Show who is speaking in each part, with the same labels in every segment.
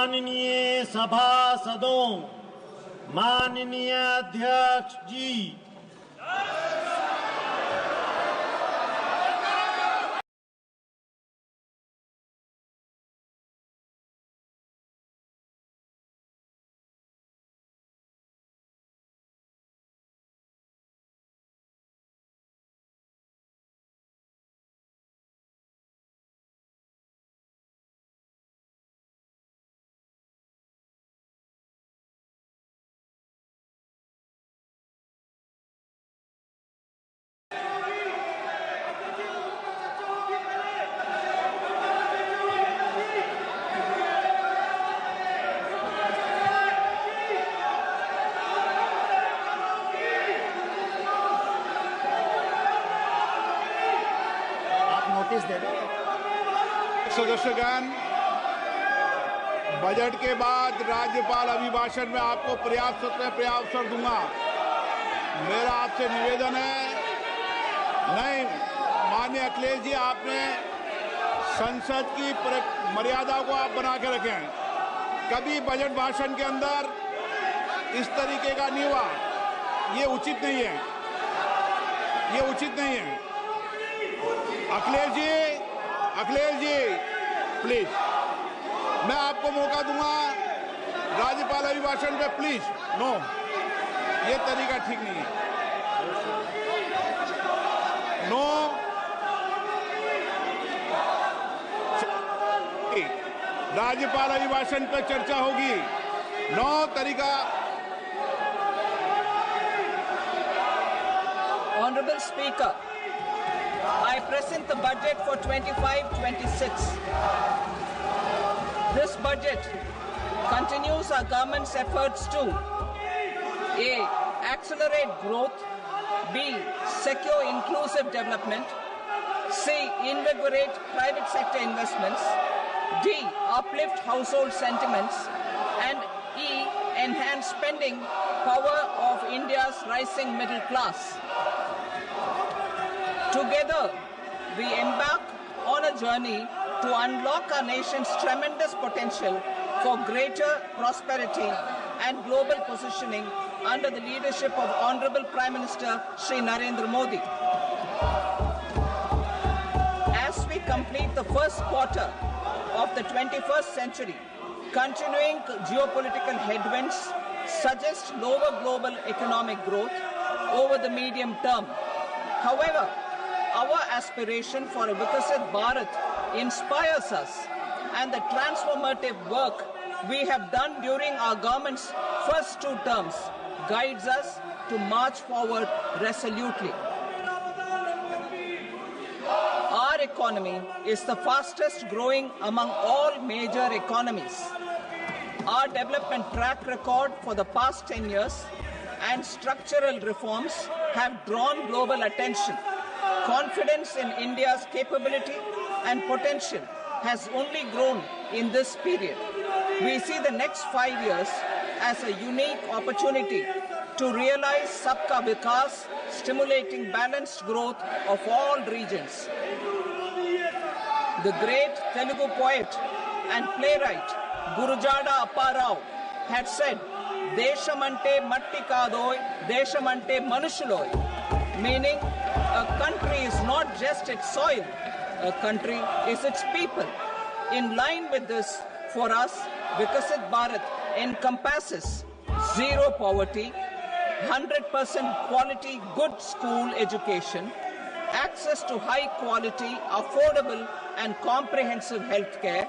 Speaker 1: माननीय सभासदों, माननीय अध्यक्ष जी,
Speaker 2: सदस्यगण, बजट के बाद राज्यपाल अभिभाषण में आपको पर्याप्त अवसर दूंगा। मेरा आपसे निवेदन है, नहीं माननीय अखिलेश जी, आपने संसद की मर्यादा को आप बना के रखें। कभी बजट भाषण के अंदर इस तरीके का नहीं हुआ, ये उचित नहीं है, ये उचित नहीं है। अखिलेश जी प्लीज, मैं आपको मौका दूंगा राज्यपाल अभिभाषण पे, प्लीज। नो, ये तरीका ठीक नहीं है। नो, राज्यपाल अभिभाषण पे चर्चा होगी। नो तरीका।
Speaker 3: Honorable Speaker, I present the budget for 25-26. This budget continues our government's efforts to A. Accelerate growth, B. Secure inclusive development, C. Invigorate private sector investments, D. Uplift household sentiments, and E. Enhance spending power of India's rising middle class. Together, we embark on a journey to unlock our nation's tremendous potential for greater prosperity and global positioning under the leadership of Honorable Prime Minister Shri Narendra Modi. As we complete the first quarter of the 21st century, continuing geopolitical headwinds suggest lower global economic growth over the medium term. However, our aspiration for a Vikasit Bharat inspires us, and the transformative work we have done during our government's first 2 terms guides us to march forward resolutely. Our economy is the fastest growing among all major economies. Our development track record for the past 10 years and structural reforms have drawn global attention. Confidence in India's capability and potential has only grown in this period. We see the next 5 years as a unique opportunity to realize Sabka Vikas, stimulating balanced growth of all regions. The great Telugu poet and playwright Gurujada Apparao had said, "Deshamante matti kadoy, deshamante manushuloy," meaning a country is not just its soil, a country is its people. In line with this, for us, Vikasit Bharat encompasses zero poverty, 100% quality good school education, access to high quality, affordable and comprehensive health care,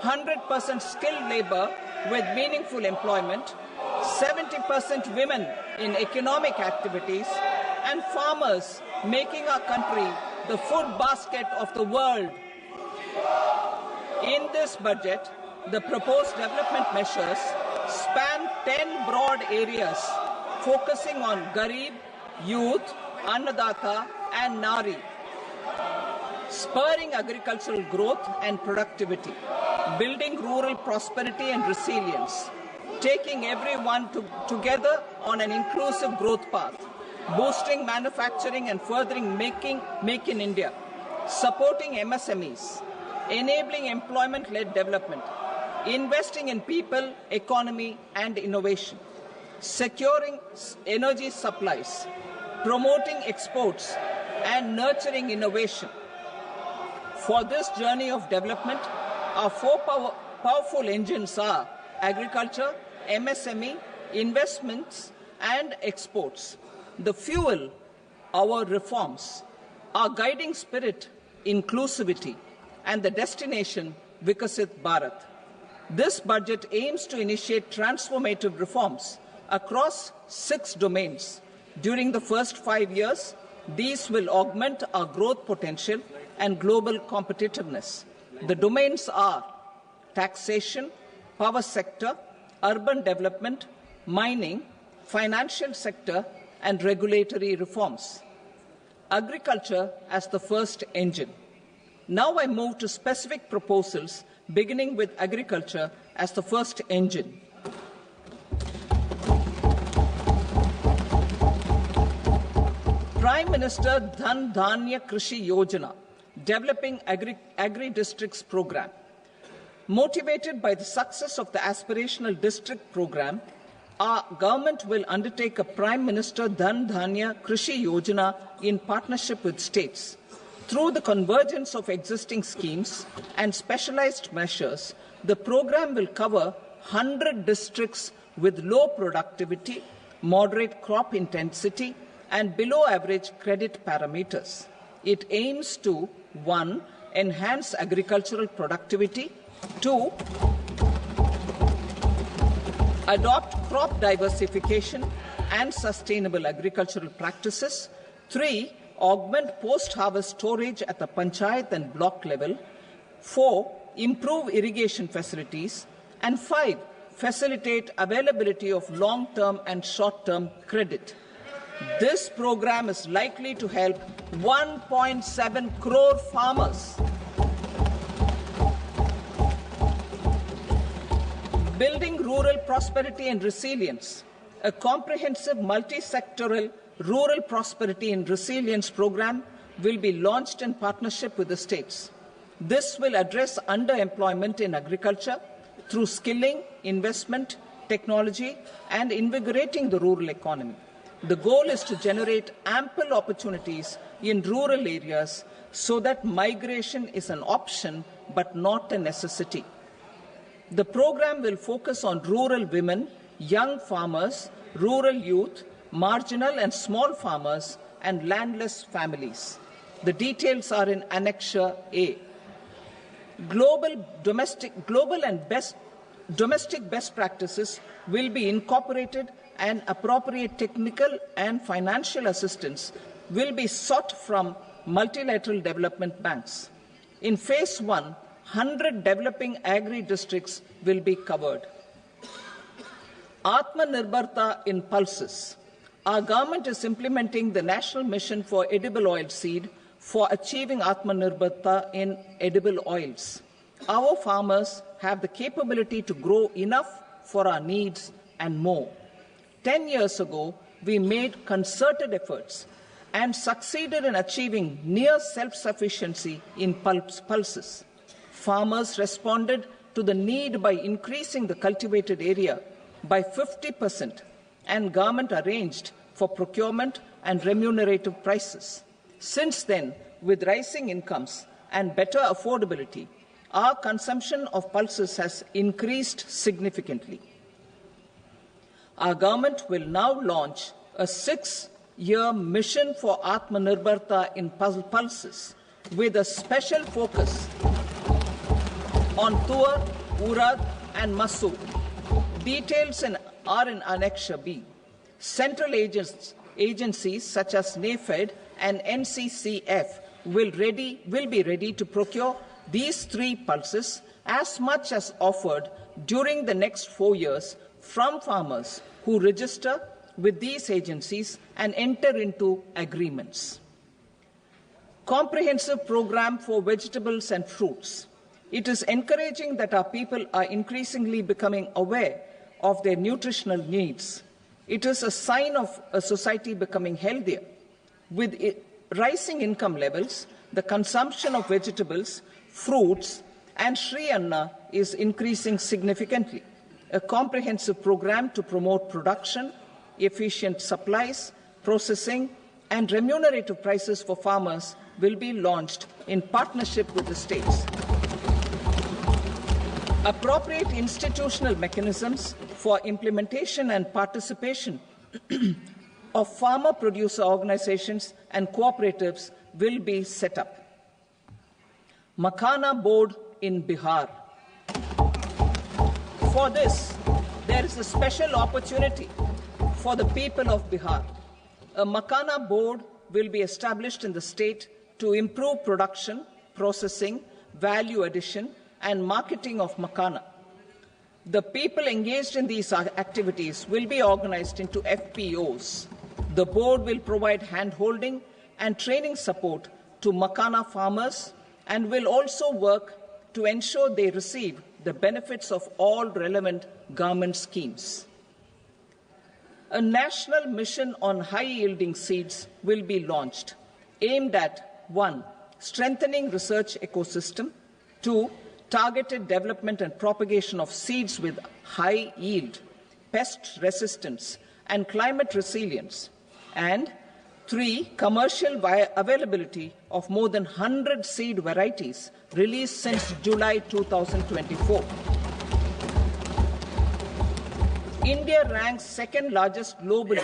Speaker 3: 100% skilled labor with meaningful employment, 70% women in economic activities, and farmers making our country the food basket of the world. In this budget, the proposed development measures span 10 broad areas focusing on Garib, youth, Annadata and Nari, spurring agricultural growth and productivity, building rural prosperity and resilience, taking everyone together on an inclusive growth path, boosting manufacturing and furthering Make in India, supporting MSMEs, enabling employment-led development, investing in people, economy, and innovation, securing energy supplies, promoting exports, and nurturing innovation. For this journey of development, our four powerful engines are agriculture, MSME, investments, and exports. The fuel, our reforms, our guiding spirit, inclusivity, and the destination, Vikasit Bharat. This budget aims to initiate transformative reforms across 6 domains. During the first 5 years, these will augment our growth potential and global competitiveness. The domains are taxation, power sector, urban development, mining, financial sector, and regulatory reforms. Agriculture as the first engine. Now I move to specific proposals, beginning with agriculture as the first engine. Prime Minister Dhan Dhanya Krishi Yojana, Developing Agri-Districts Program. Motivated by the success of the Aspirational District Program, our government will undertake a Prime Minister Dhan Dhanya Krishi Yojana in partnership with states. Through the convergence of existing schemes and specialized measures, the program will cover 100 districts with low productivity, moderate crop intensity, and below average credit parameters. It aims to 1. Enhance agricultural productivity, 2. Adopt crop diversification and sustainable agricultural practices, 3. Augment post-harvest storage at the panchayat and block level, 4. Improve irrigation facilities, and 5. Facilitate availability of long-term and short-term credit. This program is likely to help 1.7 crore farmers. Building rural prosperity and resilience. A comprehensive multi-sectoral rural prosperity and resilience program will be launched in partnership with the states. This will address underemployment in agriculture through skilling, investment, technology, and invigorating the rural economy. The goal is to generate ample opportunities in rural areas so that migration is an option but not a necessity. The program will focus on rural women, young farmers, rural youth, marginal and small farmers, and landless families. The details are in Annexure A. Domestic best practices will be incorporated, and appropriate technical and financial assistance will be sought from multilateral development banks. In Phase 1, 100 developing agri-districts will be covered. Atmanirbharta in pulses. Our government is implementing the National Mission for Edible Oilseed for achieving Atmanirbharta in edible oils. Our farmers have the capability to grow enough for our needs and more. 10 years ago, we made concerted efforts and succeeded in achieving near self-sufficiency in pulses. Farmers responded to the need by increasing the cultivated area by 50%, and government arranged for procurement and remunerative prices. Since then, with rising incomes and better affordability, our consumption of pulses has increased significantly. Our government will now launch a 6-year mission for Atmanirbharta in pulses with a special focus on Tuar, Urad, and Masoor. Details are in Annexure B. Central agencies such as NAFED and NCCF will be ready to procure these 3 pulses as much as offered during the next 4 years from farmers who register with these agencies and enter into agreements. Comprehensive program for vegetables and fruits. It is encouraging that our people are increasingly becoming aware of their nutritional needs. It is a sign of a society becoming healthier. With rising income levels, the consumption of vegetables, fruits, and Shri Anna is increasing significantly. A comprehensive program to promote production, efficient supplies, processing, and remunerative prices for farmers will be launched in partnership with the states. Appropriate institutional mechanisms for implementation and participation of farmer producer organizations and cooperatives will be set up. Makhana Board in Bihar. For this, there is a special opportunity for the people of Bihar. A Makhana Board will be established in the state to improve production, processing, value addition, and marketing of makhana. The people engaged in these activities will be organized into FPOs. The board will provide hand-holding and training support to makhana farmers and will also work to ensure they receive the benefits of all relevant government schemes. A national mission on high-yielding seeds will be launched, aimed at 1. Strengthening research ecosystem, 2. Targeted development and propagation of seeds with high yield, pest resistance, and climate resilience, and 3. Commercial availability of more than 100 seed varieties released since July 2024. India ranks second largest globally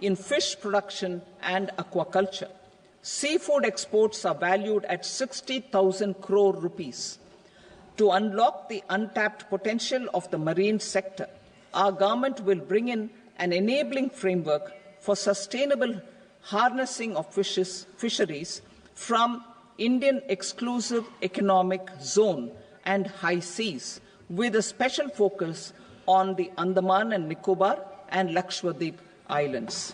Speaker 3: in fish production and aquaculture. Seafood exports are valued at 60,000 crore rupees. To unlock the untapped potential of the marine sector, our government will bring in an enabling framework for sustainable harnessing of fisheries from Indian exclusive economic zone and high seas, with a special focus on the Andaman and Nicobar and Lakshadweep Islands.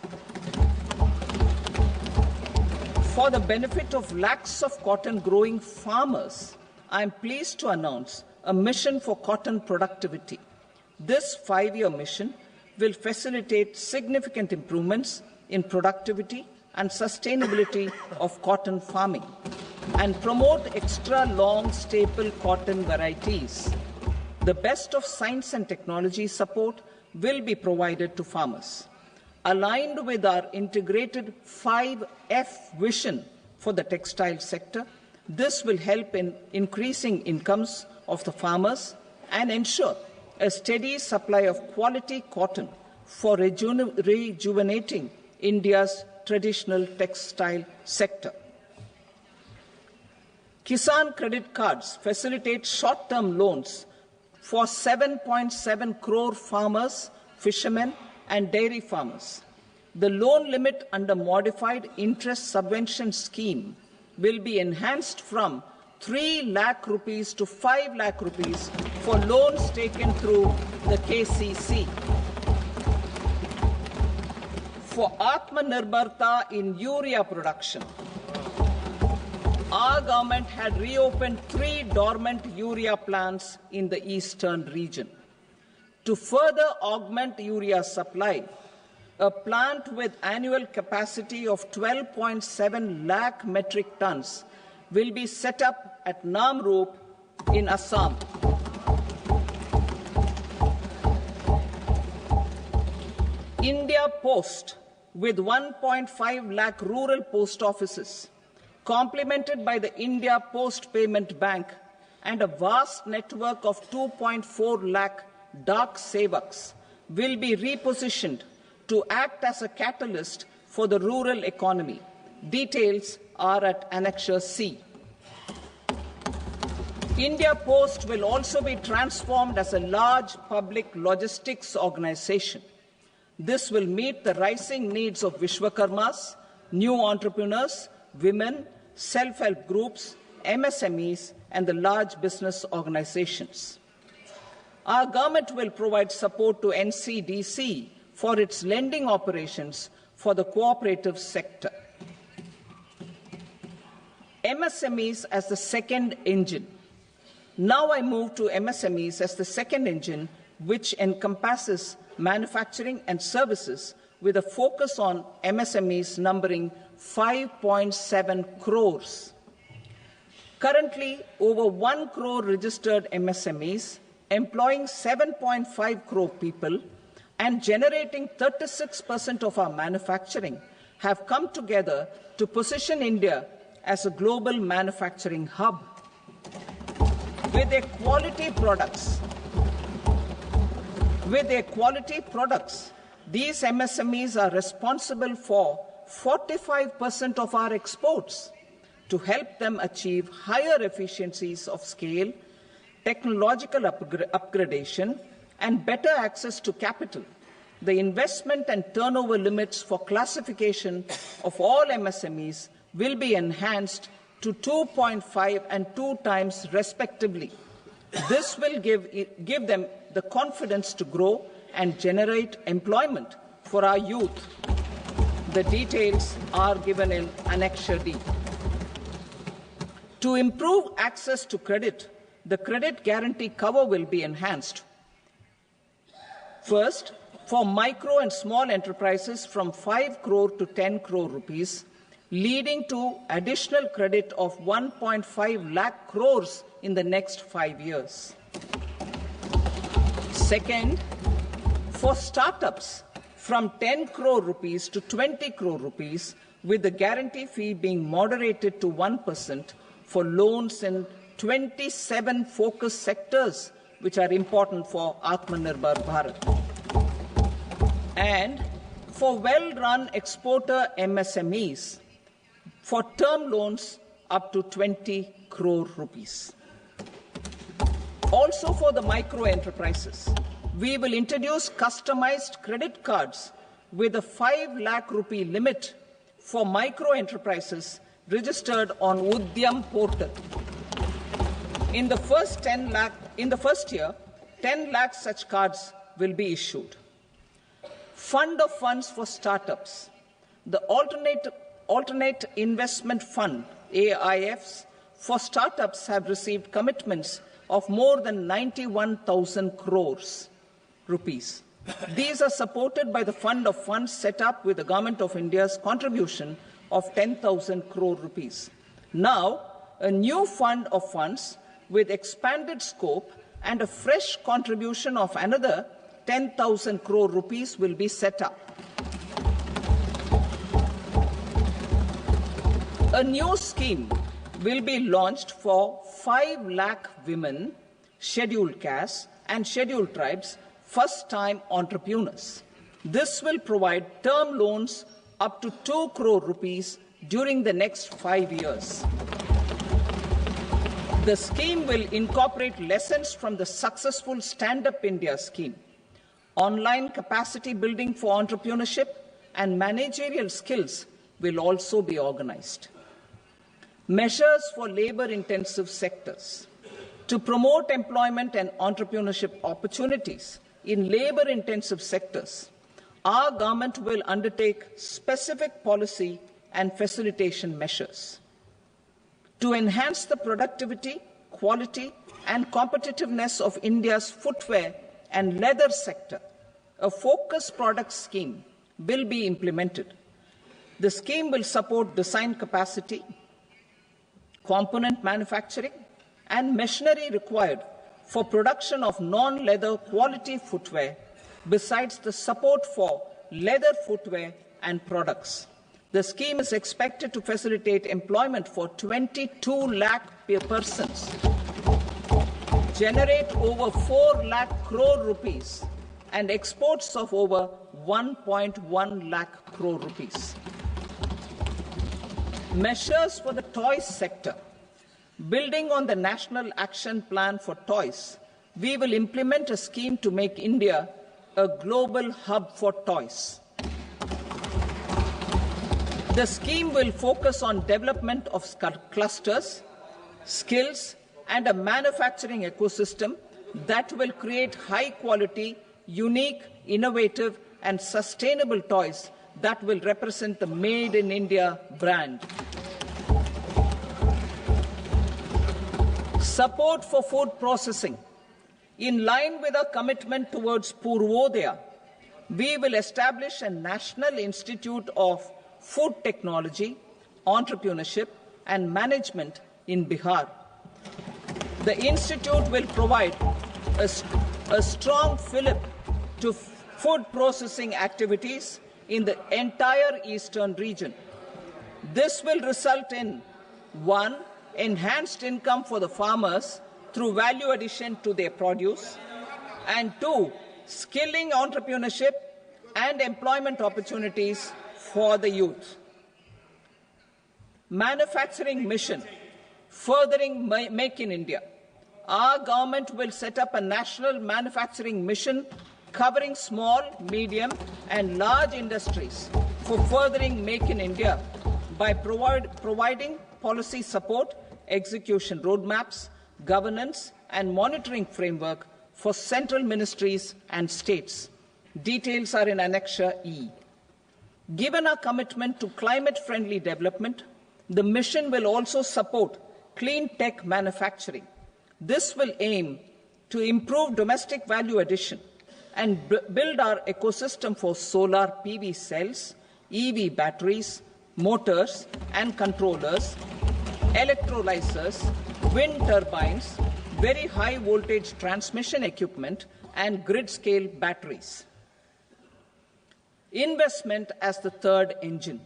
Speaker 3: For the benefit of lakhs of cotton growing farmers, I am pleased to announce a mission for cotton productivity. This 5-year mission will facilitate significant improvements in productivity and sustainability of cotton farming and promote extra long staple cotton varieties. The best of science and technology support will be provided to farmers. Aligned with our integrated 5F vision for the textile sector, this will help in increasing incomes of the farmers and ensure a steady supply of quality cotton for rejuvenating India's traditional textile sector. Kisan credit cards facilitate short-term loans for 7.7 crore farmers, fishermen, and dairy farmers. The loan limit under modified interest subvention scheme will be enhanced from 3 lakh rupees to 5 lakh rupees for loans taken through the KCC. For Atmanirbharta in urea production, our government had reopened 3 dormant urea plants in the eastern region. To further augment urea supply, a plant with annual capacity of 12.7 lakh metric tons will be set up at Namrup in Assam. India Post, with 1.5 lakh rural post offices, complemented by the India Post Payment Bank and a vast network of 2.4 lakh Dak Sevaks, will be repositioned to act as a catalyst for the rural economy. Details are at Annexure C. India Post will also be transformed as a large public logistics organization. This will meet the rising needs of Vishwakarmas, new entrepreneurs, women, self-help groups, MSMEs, and the large business organizations. Our government will provide support to NCDC for its lending operations for the cooperative sector. MSMEs as the second engine. Now I move to MSMEs as the second engine, which encompasses manufacturing and services with a focus on MSMEs numbering 5.7 crores. Currently, over 1 crore registered MSMEs, employing 7.5 crore people and generating 36% of our manufacturing, have come together to position India as a global manufacturing hub. With their quality products, these MSMEs are responsible for 45% of our exports. To help them achieve higher efficiencies of scale, technological upgradation, and better access to capital, the investment and turnover limits for classification of all MSMEs will be enhanced to 2.5 and 2 times respectively. This will give them the confidence to grow and generate employment for our youth. The details are given in Annexure D. To improve access to credit, the credit guarantee cover will be enhanced. First, for micro and small enterprises from 5 crore to 10 crore rupees, leading to additional credit of 1.5 lakh crores in the next 5 years. Second, for startups from 10 crore rupees to 20 crore rupees, with the guarantee fee being moderated to 1% for loans in 27 focus sectors which are important for Atmanirbhar Bharat. And for well-run exporter MSMEs, for term loans up to 20 crore rupees. Also for the micro enterprises, we will introduce customized credit cards with a 5 lakh rupee limit for micro enterprises registered on Udyam portal. In the first year, 10 lakh such cards will be issued. Fund of funds for startups. The alternate investment fund, AIFs, for startups have received commitments of more than 91,000 crores rupees. These are supported by the fund of funds set up with the Government of India's contribution of 10,000 crore rupees. Now, a new fund of funds with expanded scope and a fresh contribution of another 10,000 crore rupees will be set up. A new scheme will be launched for 5 lakh women, scheduled castes and scheduled tribes, first-time entrepreneurs. This will provide term loans up to 2 crore rupees during the next 5 years. The scheme will incorporate lessons from the successful Stand Up India scheme. Online capacity building for entrepreneurship and managerial skills will also be organized. Measures for labor-intensive sectors. To promote employment and entrepreneurship opportunities in labor-intensive sectors, our government will undertake specific policy and facilitation measures. To enhance the productivity, quality, and competitiveness of India's footwear and leather sector, a focus product scheme will be implemented. The scheme will support design capacity, component manufacturing, and machinery required for production of non-leather quality footwear, besides the support for leather footwear and products. The scheme is expected to facilitate employment for 22 lakh persons, generate over 4 lakh crore rupees, and exports of over 1.1 lakh crore rupees. Measures for the toys sector. Building on the National Action Plan for Toys, we will implement a scheme to make India a global hub for toys. The scheme will focus on development of clusters, skills, and a manufacturing ecosystem that will create high-quality, unique, innovative, and sustainable toys that will represent the Made in India brand. Support for food processing. In line with our commitment towards Purvodaya, we will establish a National Institute of Food Technology, Entrepreneurship and Management in Bihar. The institute will provide a strong fillip to food processing activities in the entire eastern region. This will result in 1. Enhanced income for the farmers through value addition to their produce, and 2. Skilling entrepreneurship and employment opportunities for the youth. Manufacturing mission, furthering Make in India. Our government will set up a national manufacturing mission covering small, medium and large industries for furthering Make in India by providing policy support, execution roadmaps, governance and monitoring framework for central ministries and states. Details are in Annexure E. Given our commitment to climate-friendly development, the mission will also support clean tech manufacturing. This will aim to improve domestic value addition and build our ecosystem for solar PV cells, EV batteries, motors and controllers, electrolyzers, wind turbines, very high voltage transmission equipment and grid-scale batteries. Investment as the third engine.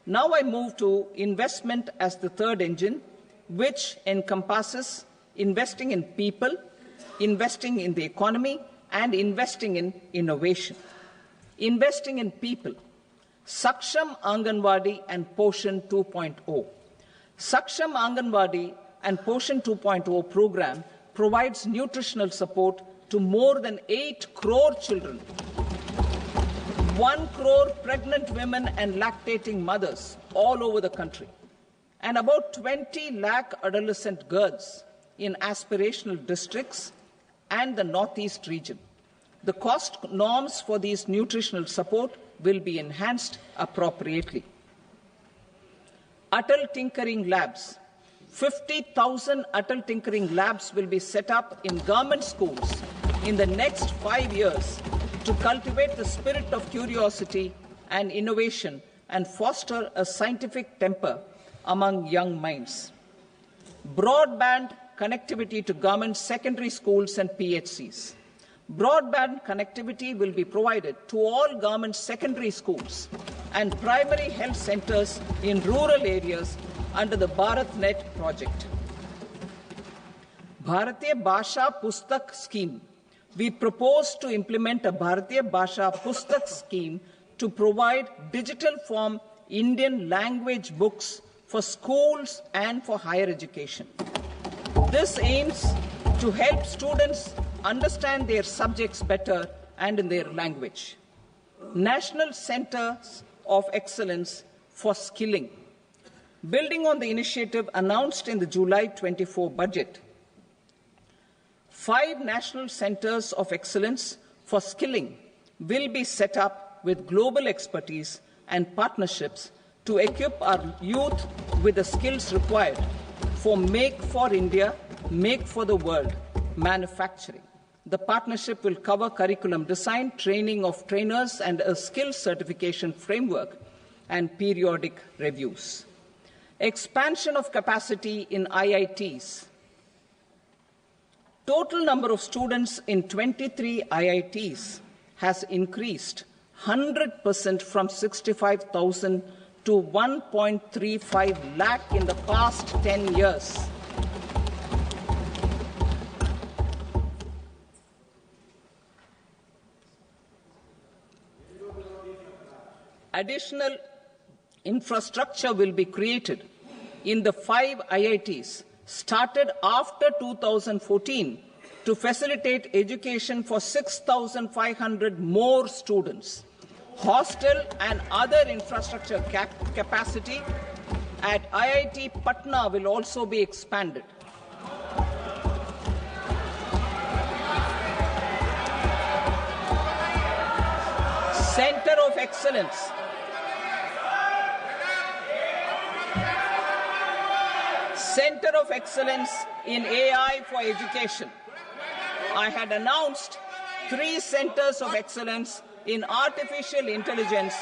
Speaker 3: Now I move to investment as the third engine, which encompasses investing in people, investing in the economy, and investing in innovation. Investing in people. Saksham Anganwadi and Poshan 2.0. Saksham Anganwadi and Poshan 2.0 program provides nutritional support to more than 8 crore children, 1 crore pregnant women and lactating mothers all over the country, and about 20 lakh adolescent girls in aspirational districts and the Northeast region. The cost norms for these nutritional support will be enhanced appropriately. Atal Tinkering Labs. 50,000 Atal Tinkering Labs will be set up in government schools in the next 5 years to cultivate the spirit of curiosity and innovation and foster a scientific temper among young minds. Broadband connectivity to government secondary schools and PHCs. Broadband connectivity will be provided to all government secondary schools and primary health centers in rural areas under the BharatNet project. Bharatiya Bhasha Pustak Scheme. We propose to implement a Bharatiya Bhasha Pustak scheme to provide digital form Indian language books for schools and for higher education. This aims to help students understand their subjects better and in their language. National Centers of Excellence for Skilling. Building on the initiative announced in the July 24 budget, 5 national centers of excellence for skilling will be set up with global expertise and partnerships to equip our youth with the skills required for Make for India, Make for the World manufacturing. The partnership will cover curriculum design, training of trainers, and a skills certification framework and periodic reviews. Expansion of capacity in IITs. Total number of students in 23 IITs has increased 100% from 65,000 to 1.35 lakh in the past 10 years. Additional infrastructure will be created in the 5 IITs started after 2014 to facilitate education for 6,500 more students. Hostel and other infrastructure capacity at IIT Patna will also be expanded. Center of Excellence. Center of Excellence in AI for Education. I had announced 3 centers of excellence in artificial intelligence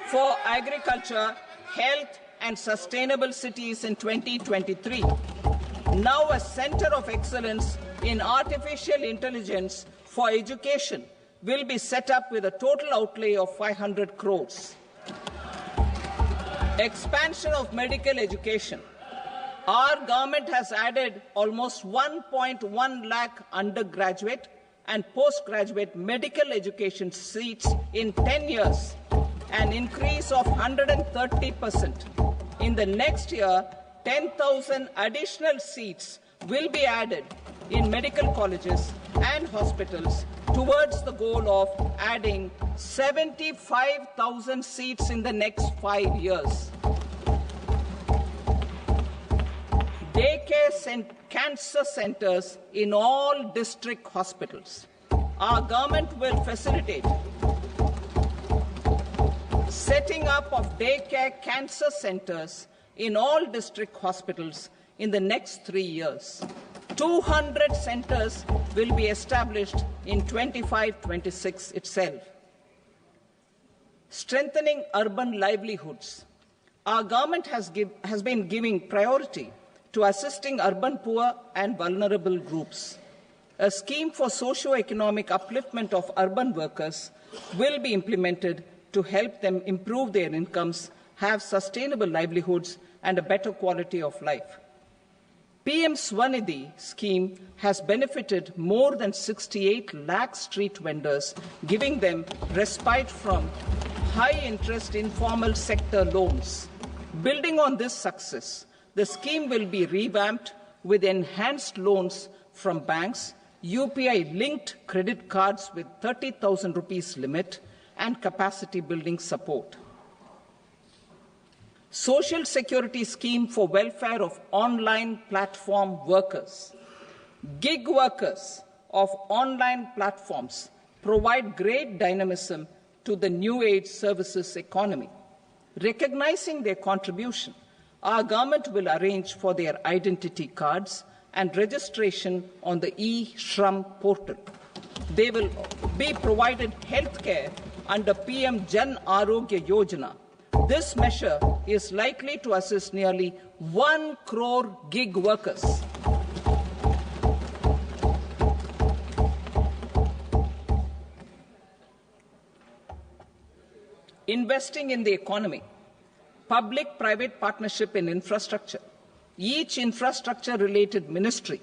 Speaker 3: for agriculture, health and Sustainable Cities in 2023. Now a Center of Excellence in Artificial Intelligence for Education will be set up with a total outlay of 500 crores. Expansion of medical education. Our government has added almost 1.1 lakh undergraduate and postgraduate medical education seats in 10 years, an increase of 130%. In the next year, 10,000 additional seats will be added in medical colleges and hospitals towards the goal of adding 75,000 seats in the next 5 years. Daycare and cancer centers in all district hospitals. Our government will facilitate setting up of daycare cancer centers in all district hospitals in the next 3 years. 200 centers will be established in 25-26 itself. Strengthening urban livelihoods. Our government has been giving priority to assisting urban poor and vulnerable groups. A scheme for socio-economic upliftment of urban workers will be implemented to help them improve their incomes, have sustainable livelihoods, and a better quality of life. PM Swanidhi scheme has benefited more than 68 lakh street vendors, giving them respite from high-interest informal sector loans. Building on this success, the scheme will be revamped with enhanced loans from banks, UPI-linked credit cards with 30,000 rupees limit, and capacity-building support. Social Security Scheme for welfare of online platform workers. Gig workers of online platforms provide great dynamism to the new age services economy. Recognizing their contribution, our government will arrange for their identity cards and registration on the e-Shram portal. They will be provided healthcare under PM Jan Arogya Yojana. This measure is likely to assist nearly 1 crore gig workers. Investing in the economy. Public-private partnership in infrastructure. Each infrastructure-related ministry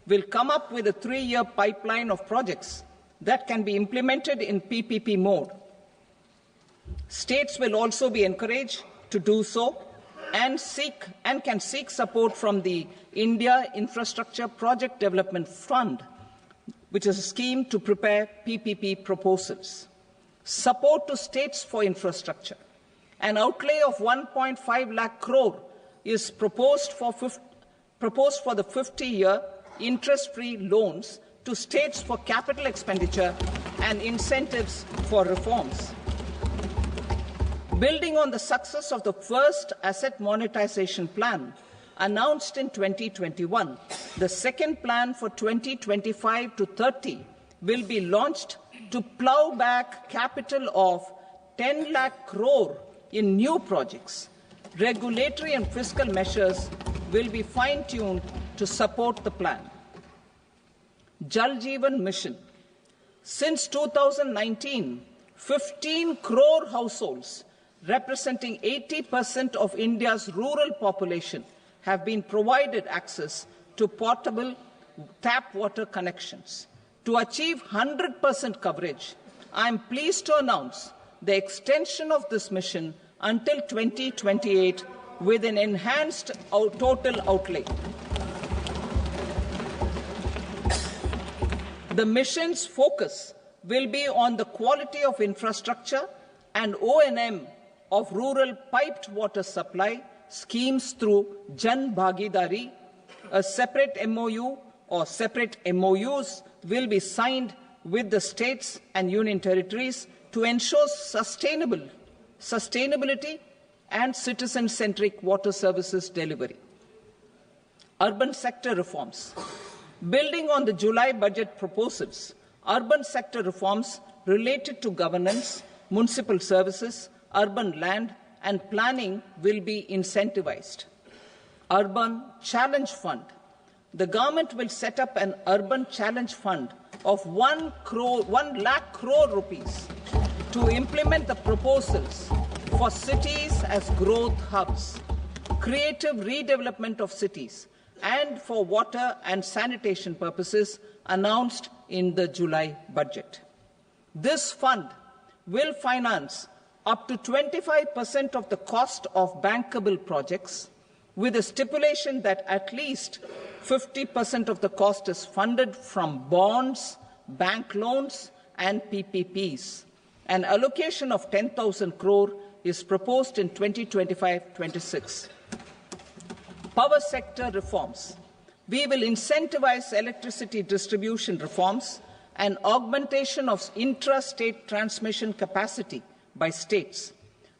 Speaker 3: will come up with a 3-year pipeline of projects that can be implemented in PPP mode. States will also be encouraged to do so and can seek support from the India Infrastructure Project Development Fund, which is a scheme to prepare PPP proposals. Support to states for infrastructure. An outlay of 1.5 lakh crore is proposed for the 50-year interest-free loans to states for capital expenditure and incentives for reforms. Building on the success of the first asset monetization plan announced in 2021, the second plan for 2025 to 30 will be launched to plow back capital of 10 lakh crore in new projects. Regulatory and fiscal measures will be fine-tuned to support the plan. Jal Jeevan Mission. Since 2019, 15 crore households representing 80% of India's rural population have been provided access to portable tap water connections. To achieve 100% coverage, I am pleased to announce the extension of this mission until 2028 with an enhanced total outlay. The mission's focus will be on the quality of infrastructure and O&M of rural piped water supply schemes through Jan Bhagidari. A separate MOU or separate MOUs will be signed with the states and union territories to ensure sustainability and citizen-centric water services delivery. Urban sector reforms. Building on the July budget proposals, urban sector reforms related to governance, municipal services, urban land and planning will be incentivized. Urban Challenge Fund. The government will set up an Urban Challenge Fund of 1 lakh crore rupees to implement the proposals for cities as growth hubs, creative redevelopment of cities, and for water and sanitation purposes announced in the July budget. This fund will finance up to 25% of the cost of bankable projects, with a stipulation that at least 50% of the cost is funded from bonds, bank loans, and PPPs. An allocation of 10,000 crore is proposed in 2025-26. Power sector reforms. We will incentivize electricity distribution reforms and augmentation of intra-state transmission capacity by states.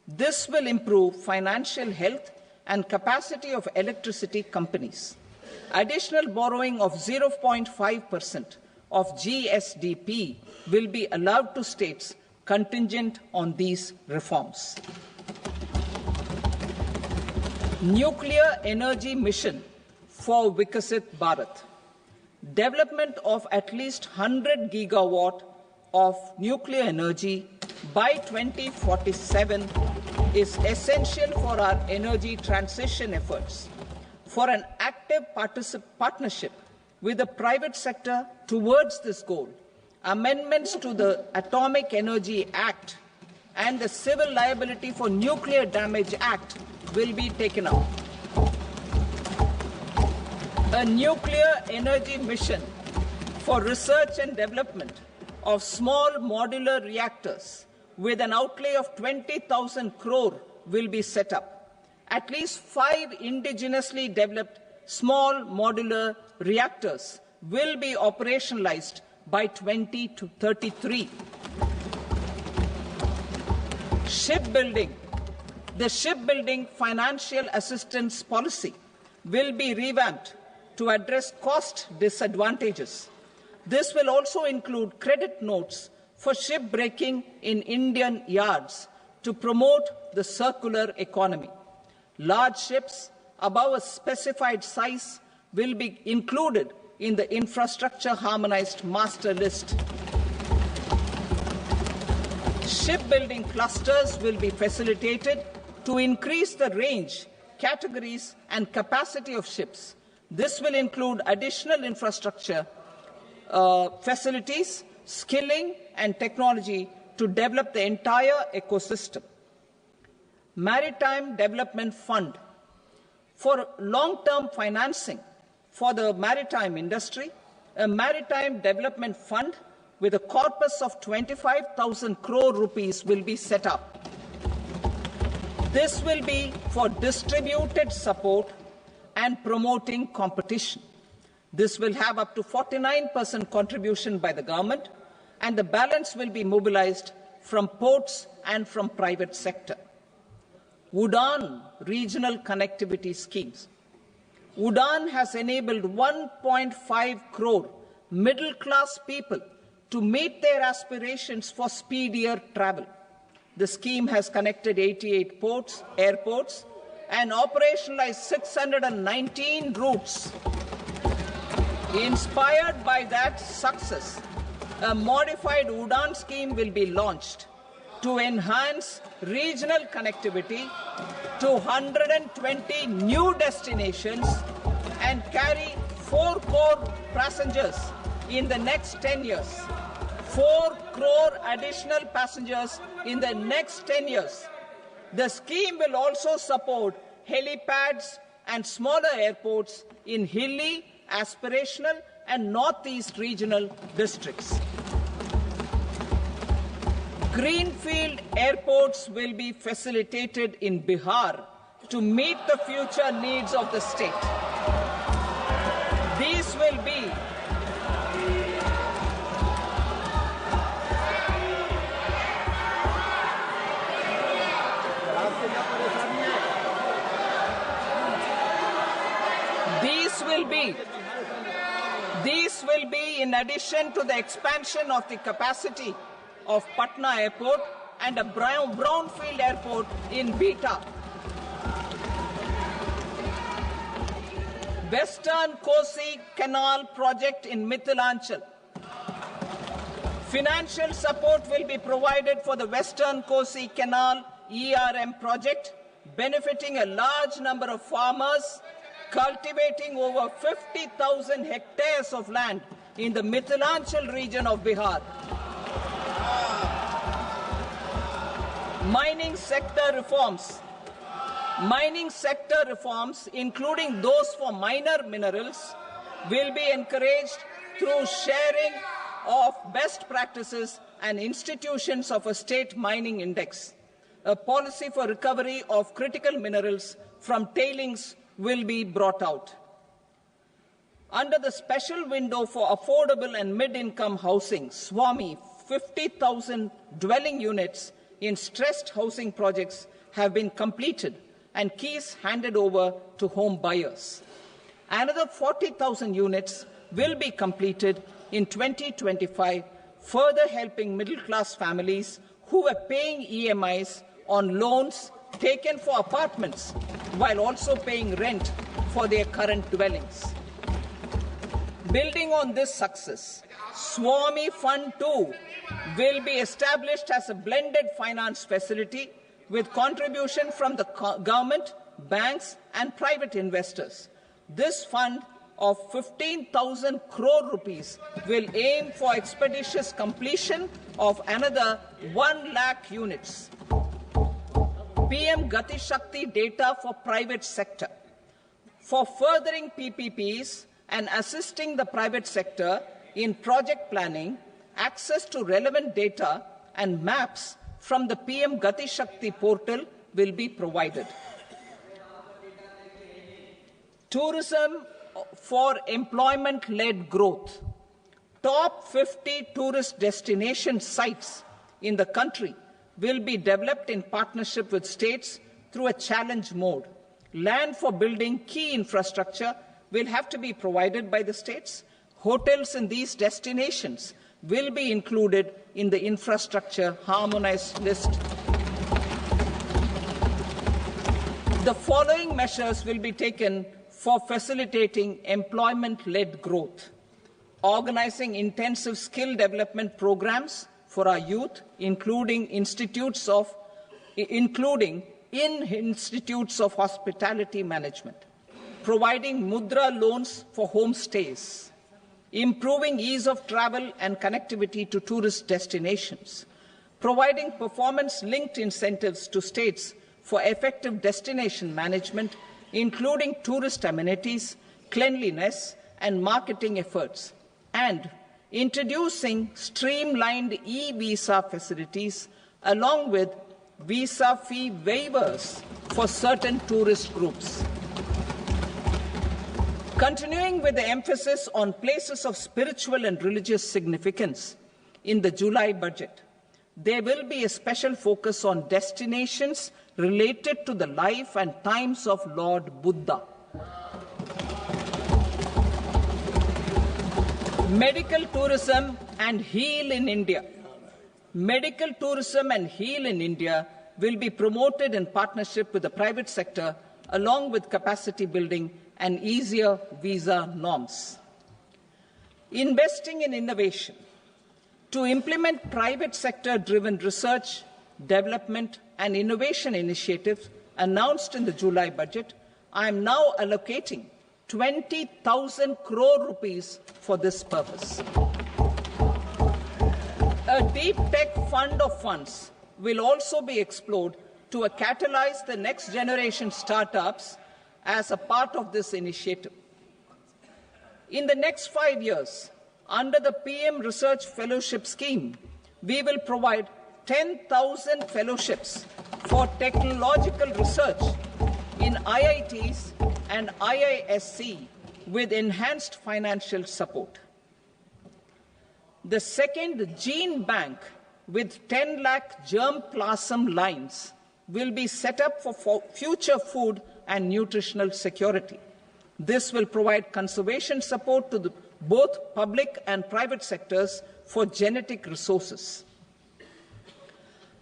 Speaker 3: This will improve financial health and capacity of electricity companies. Additional borrowing of 0.5% of GSDP will be allowed to states contingent on these reforms. Nuclear energy mission for Vikasit Bharat. Development of at least 100 gigawatt of nuclear energy by 2047 is essential for our energy transition efforts. For an active partnership with the private sector towards this goal, amendments to the Atomic Energy Act and the Civil Liability for Nuclear Damage Act will be taken up. A nuclear energy mission for research and development of small modular reactors with an outlay of 20,000 crore will be set up. At least 5 indigenously developed small modular reactors will be operationalized by 2033. Shipbuilding. The shipbuilding financial assistance policy will be revamped to address cost disadvantages. This will also include credit notes for shipbreaking in Indian yards to promote the circular economy. Large ships above a specified size will be included in the infrastructure harmonized master list. Shipbuilding clusters will be facilitated to increase the range, categories, and capacity of ships. This will include additional infrastructure, facilities, skilling, and technology to develop the entire ecosystem. Maritime Development Fund. For long-term financing for the maritime industry, a Maritime Development Fund with a corpus of 25,000 crore rupees will be set up. This will be for distributed support and promoting competition. This will have up to 49% contribution by the government, and the balance will be mobilized from ports and from private sector. UDAN regional connectivity schemes. UDAN has enabled 1.5 crore middle-class people to meet their aspirations for speedier travel. The scheme has connected 88 airports, and operationalized 619 routes. Inspired by that success, a modified UDAN scheme will be launched to enhance regional connectivity to 120 new destinations and carry 4 crore passengers in the next 10 years. 4 crore additional passengers in the next 10 years. The scheme will also support helipads and smaller airports in hilly, aspirational, and northeast regional districts. Greenfield airports will be facilitated in Bihar to meet the future needs of the state. These will be in addition to the expansion of the capacity of Patna Airport and a brownfield airport in Beta. Western Kosi Canal project in Mithilanchal. Financial support will be provided for the Western Kosi Canal ERM project, benefiting a large number of farmers, cultivating over 50,000 hectares of land in the Mithilanchal region of Bihar. Mining sector reforms. Mining sector reforms, including those for minor minerals, will be encouraged through sharing of best practices and institutions of a state mining index. A policy for recovery of critical minerals from tailings will be brought out. Under the special window for affordable and mid-income housing, SWAMI, 50,000 dwelling units in stressed housing projects have been completed and keys handed over to home buyers. Another 40,000 units will be completed in 2025, further helping middle-class families who are paying EMIs on loans taken for apartments while also paying rent for their current dwellings. Building on this success, SWAMI Fund 2 will be established as a blended finance facility with contribution from the government, banks and private investors. This fund of 15,000 crore rupees will aim for expeditious completion of another 1 lakh units. PM Gati Shakti data for private sector. For furthering PPPs and assisting the private sector in project planning, access to relevant data and maps from the PM Gati Shakti portal will be provided. Tourism for employment-led growth. Top 50 tourist destination sites in the country will be developed in partnership with states through a challenge mode. Land for building key infrastructure will have to be provided by the states. Hotels in these destinations will be included in the infrastructure harmonized list. The following measures will be taken for facilitating employment-led growth. Organizing intensive skill development programs for our youth, including in institutes of hospitality management. Providing mudra loans for homestays. Improving ease of travel and connectivity to tourist destinations, providing performance-linked incentives to states for effective destination management, including tourist amenities, cleanliness, and marketing efforts, and introducing streamlined e-visa facilities along with visa fee waivers for certain tourist groups. Continuing with the emphasis on places of spiritual and religious significance in the July budget, there will be a special focus on destinations related to the life and times of Lord Buddha. Medical tourism and heal in India. Medical tourism and heal in India will be promoted in partnership with the private sector along with capacity building and easier visa norms. Investing in innovation. To implement private sector-driven research, development and innovation initiatives announced in the July budget, I am now allocating 20,000 crore rupees for this purpose. A deep tech fund of funds will also be explored to catalyze the next generation startups as a part of this initiative. In the next 5 years, under the PM Research Fellowship Scheme, we will provide 10,000 fellowships for technological research in IITs and IISc with enhanced financial support. The second gene bank with 10 lakh germplasm lines will be set up for future food and nutritional security. This will provide conservation support to both public and private sectors for genetic resources.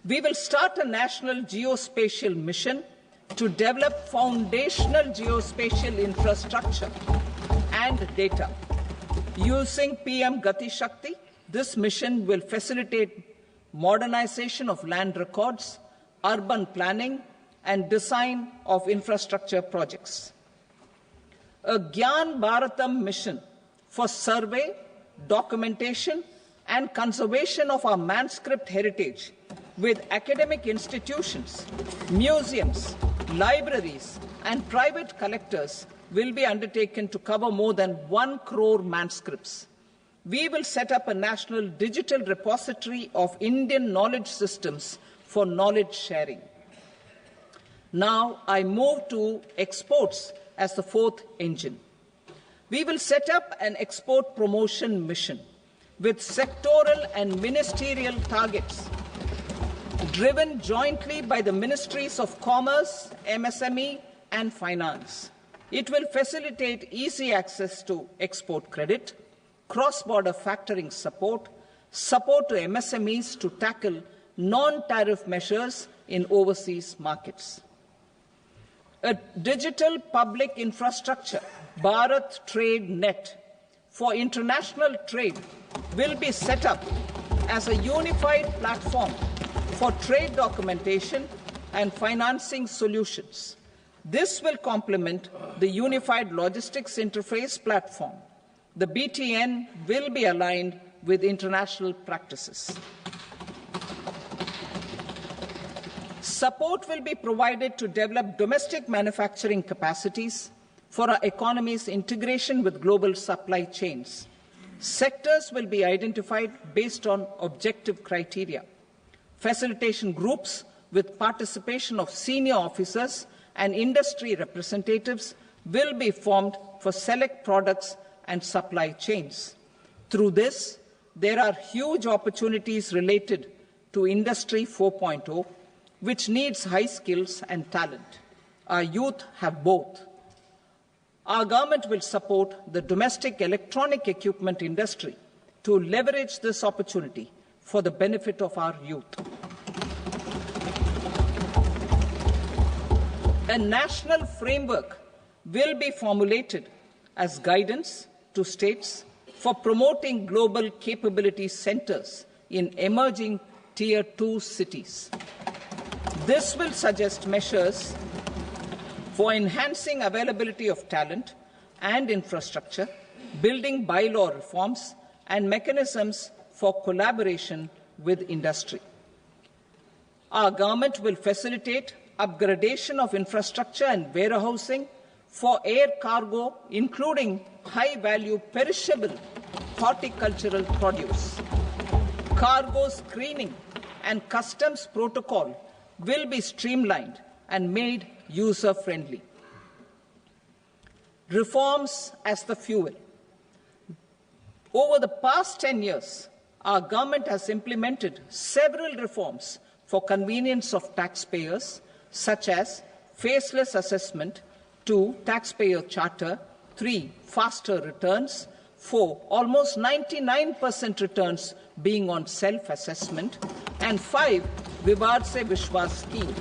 Speaker 3: We will start a national geospatial mission to develop foundational geospatial infrastructure and data. Using PM Gati Shakti, this mission will facilitate modernization of land records, urban planning, and design of infrastructure projects. A Gyan Bharatam mission for survey, documentation, and conservation of our manuscript heritage with academic institutions, museums, libraries, and private collectors will be undertaken to cover more than 1 crore manuscripts. We will set up a national digital repository of Indian knowledge systems for knowledge sharing. Now I move to exports as the fourth engine. We will set up an export promotion mission with sectoral and ministerial targets driven jointly by the Ministries of Commerce, MSME, and Finance. It will facilitate easy access to export credit, cross-border factoring support, support to MSMEs to tackle non-tariff measures in overseas markets. A digital public infrastructure, Bharat Trade Net, for international trade will be set up as a unified platform for trade documentation and financing solutions. This will complement the Unified Logistics Interface platform. The BTN will be aligned with international practices. Support will be provided to develop domestic manufacturing capacities for our economy's integration with global supply chains. Sectors will be identified based on objective criteria. Facilitation groups with participation of senior officers and industry representatives will be formed for select products and supply chains. Through this, there are huge opportunities related to Industry 4.0, which needs high skills and talent. Our youth have both. Our government will support the domestic electronic equipment industry to leverage this opportunity for the benefit of our youth. A national framework will be formulated as guidance to states for promoting global capability centers in emerging Tier 2 cities. This will suggest measures for enhancing availability of talent and infrastructure, building bylaw reforms, and mechanisms for collaboration with industry. Our government will facilitate upgradation of infrastructure and warehousing for air cargo, including high-value perishable horticultural produce. Cargo screening and customs protocol will be streamlined and made user-friendly. Reforms as the fuel. Over the past 10 years, our government has implemented several reforms for convenience of taxpayers, such as faceless assessment, 2, taxpayer charter, 3, faster returns, 4, almost 99% returns being on self-assessment, and 5, Vivad Se Vishwas scheme.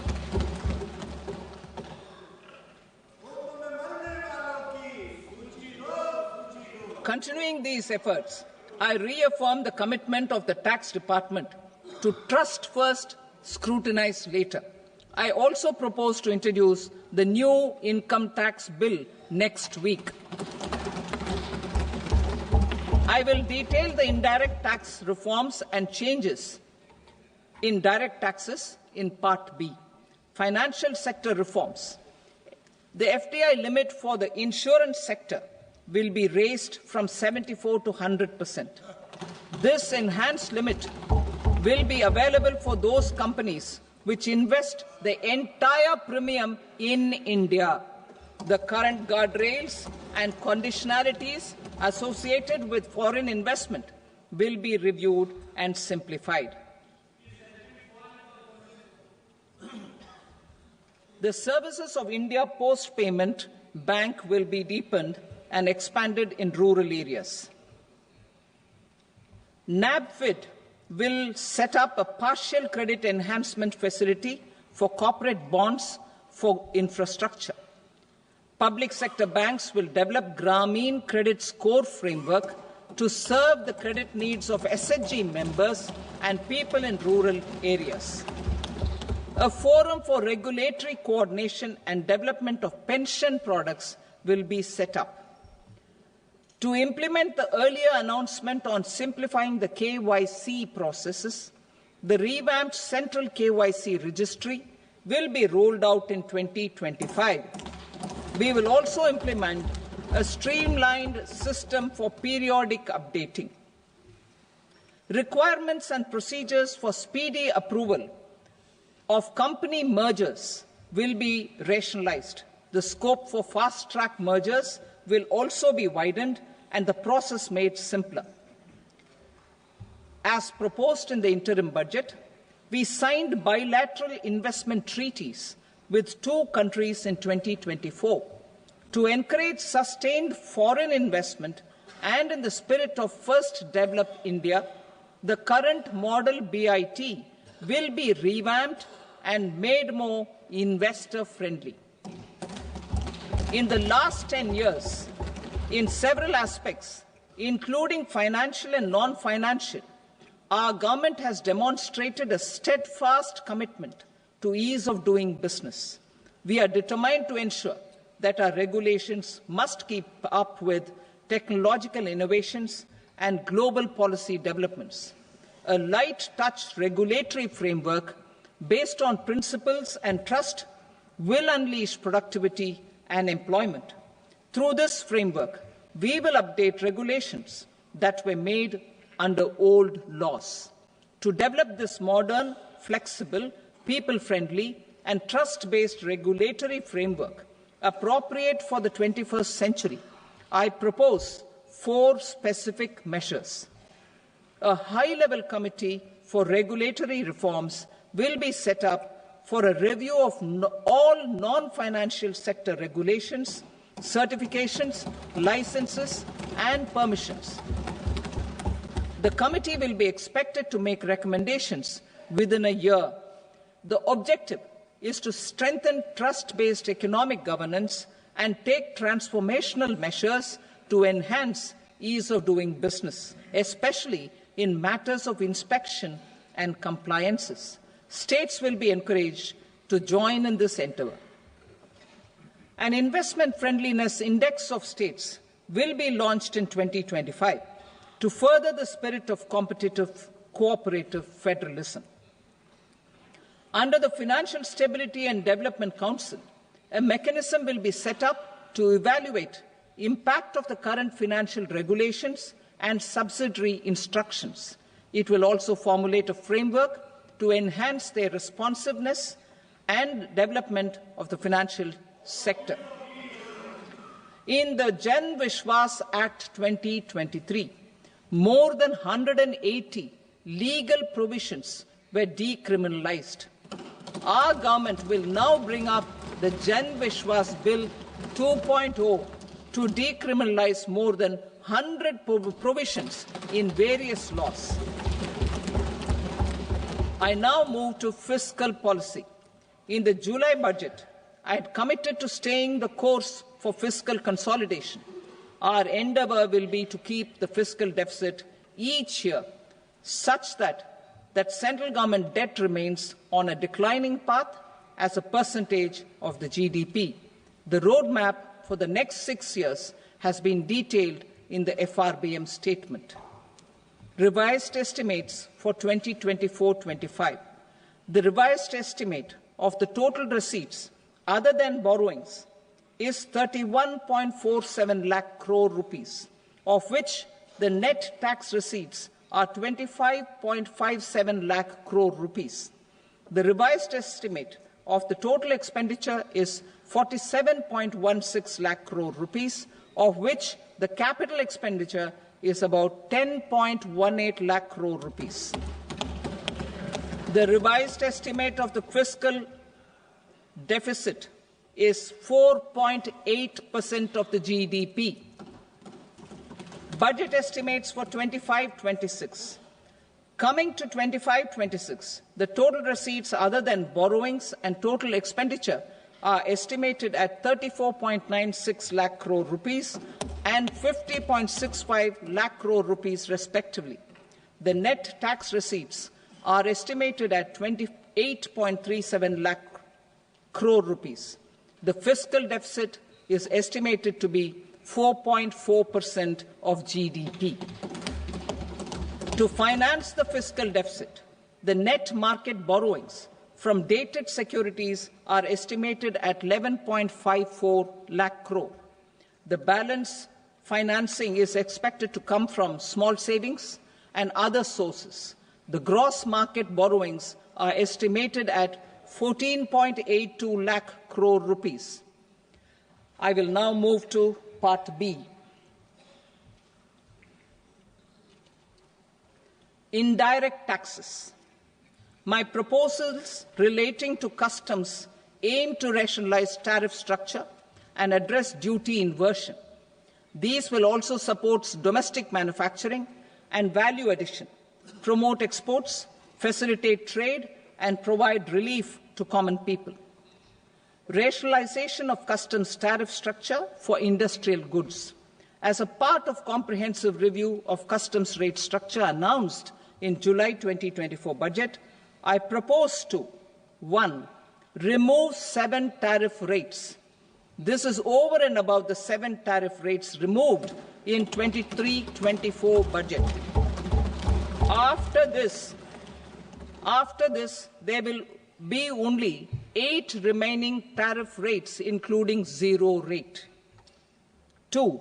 Speaker 3: Continuing these efforts, I reaffirm the commitment of the Tax Department to trust first, scrutinize later. I also propose to introduce the new income tax bill next week. I will detail the indirect tax reforms and changes in direct taxes in Part B. Financial sector reforms. The FDI limit for the insurance sector will be raised from 74 to 100%. This enhanced limit will be available for those companies which invest the entire premium in India. The current guardrails and conditionalities associated with foreign investment will be reviewed and simplified. The services of India Post Payment Bank will be deepened and expanded in rural areas. NABFID will set up a partial credit enhancement facility for corporate bonds for infrastructure. Public sector banks will develop Grameen Credit Score framework to serve the credit needs of SHG members and people in rural areas. A forum for regulatory coordination and development of pension products will be set up. To implement the earlier announcement on simplifying the KYC processes, the revamped Central KYC Registry will be rolled out in 2025. We will also implement a streamlined system for periodic updating. Requirements and procedures for speedy approval of company mergers will be rationalized. The scope for fast-track mergers will also be widened and the process made simpler. As proposed in the interim budget, we signed bilateral investment treaties with 2 countries in 2024 to encourage sustained foreign investment, and in the spirit of First Develop India, the current model BIT will be revamped and made more investor-friendly. In the last 10 years, in several aspects, including financial and non-financial, our government has demonstrated a steadfast commitment to ease of doing business. We are determined to ensure that our regulations must keep up with technological innovations and global policy developments. A light-touch regulatory framework based on principles and trust will unleash productivity and employment. Through this framework, we will update regulations that were made under old laws. To develop this modern, flexible, people-friendly and trust-based regulatory framework appropriate for the 21st century, I propose 4 specific measures. A high-level committee for regulatory reforms will be set up for a review of all non-financial sector regulations, certifications, licenses, and permissions. The committee will be expected to make recommendations within a year. The objective is to strengthen trust-based economic governance and take transformational measures to enhance ease of doing business, especially in matters of inspection and compliances. States will be encouraged to join in this endeavour. An investment friendliness index of states will be launched in 2025 to further the spirit of competitive, cooperative federalism. Under the Financial Stability and Development Council, a mechanism will be set up to evaluate impact of the current financial regulations and subsidiary instructions. It will also formulate a framework to enhance their responsiveness and development of the financial sector. In the Jan Vishwas Act 2023, more than 180 legal provisions were decriminalized. Our government will now bring up the Jan Vishwas Bill 2.0 to decriminalize more than 100 provisions in various laws. I now move to fiscal policy. In the July budget, I had committed to staying the course for fiscal consolidation. Our endeavour will be to keep the fiscal deficit each year such that central government debt remains on a declining path as a percentage of the GDP. The roadmap for the next 6 years has been detailed in the FRBM statement. Revised estimates for 2024-25. The revised estimate of the total receipts other than borrowings is 31.47 lakh crore rupees, of which the net tax receipts are 25.57 lakh crore rupees. The revised estimate of the total expenditure is 47.16 lakh crore rupees, of which the capital expenditure is about 10.18 lakh crore rupees. The revised estimate of the fiscal deficit is 4.8% of the GDP. Budget estimates for 25-26. Coming to 25-26, the total receipts other than borrowings and total expenditure are estimated at 34.96 lakh crore rupees and 50.65 lakh crore rupees respectively. The net tax receipts are estimated at 28.37 lakh crore rupees. The fiscal deficit is estimated to be 4.4% of GDP. To finance the fiscal deficit, the net market borrowings from dated securities are estimated at 11.54 lakh crore. The balance financing is expected to come from small savings and other sources. The gross market borrowings are estimated at 14.82 lakh crore rupees. I will now move to Part B. Indirect taxes. My proposals relating to customs aim to rationalize tariff structure and address duty inversion. These will also support domestic manufacturing and value addition, promote exports, facilitate trade, and provide relief to common people. Rationalization of customs tariff structure for industrial goods. As a part of comprehensive review of customs rate structure announced in July 2024 budget, I propose to 1. Remove 7 tariff rates. This is over and above the 7 tariff rates removed in 23-24 budget. After this, there will be only 8 remaining tariff rates, including 0 rate. 2.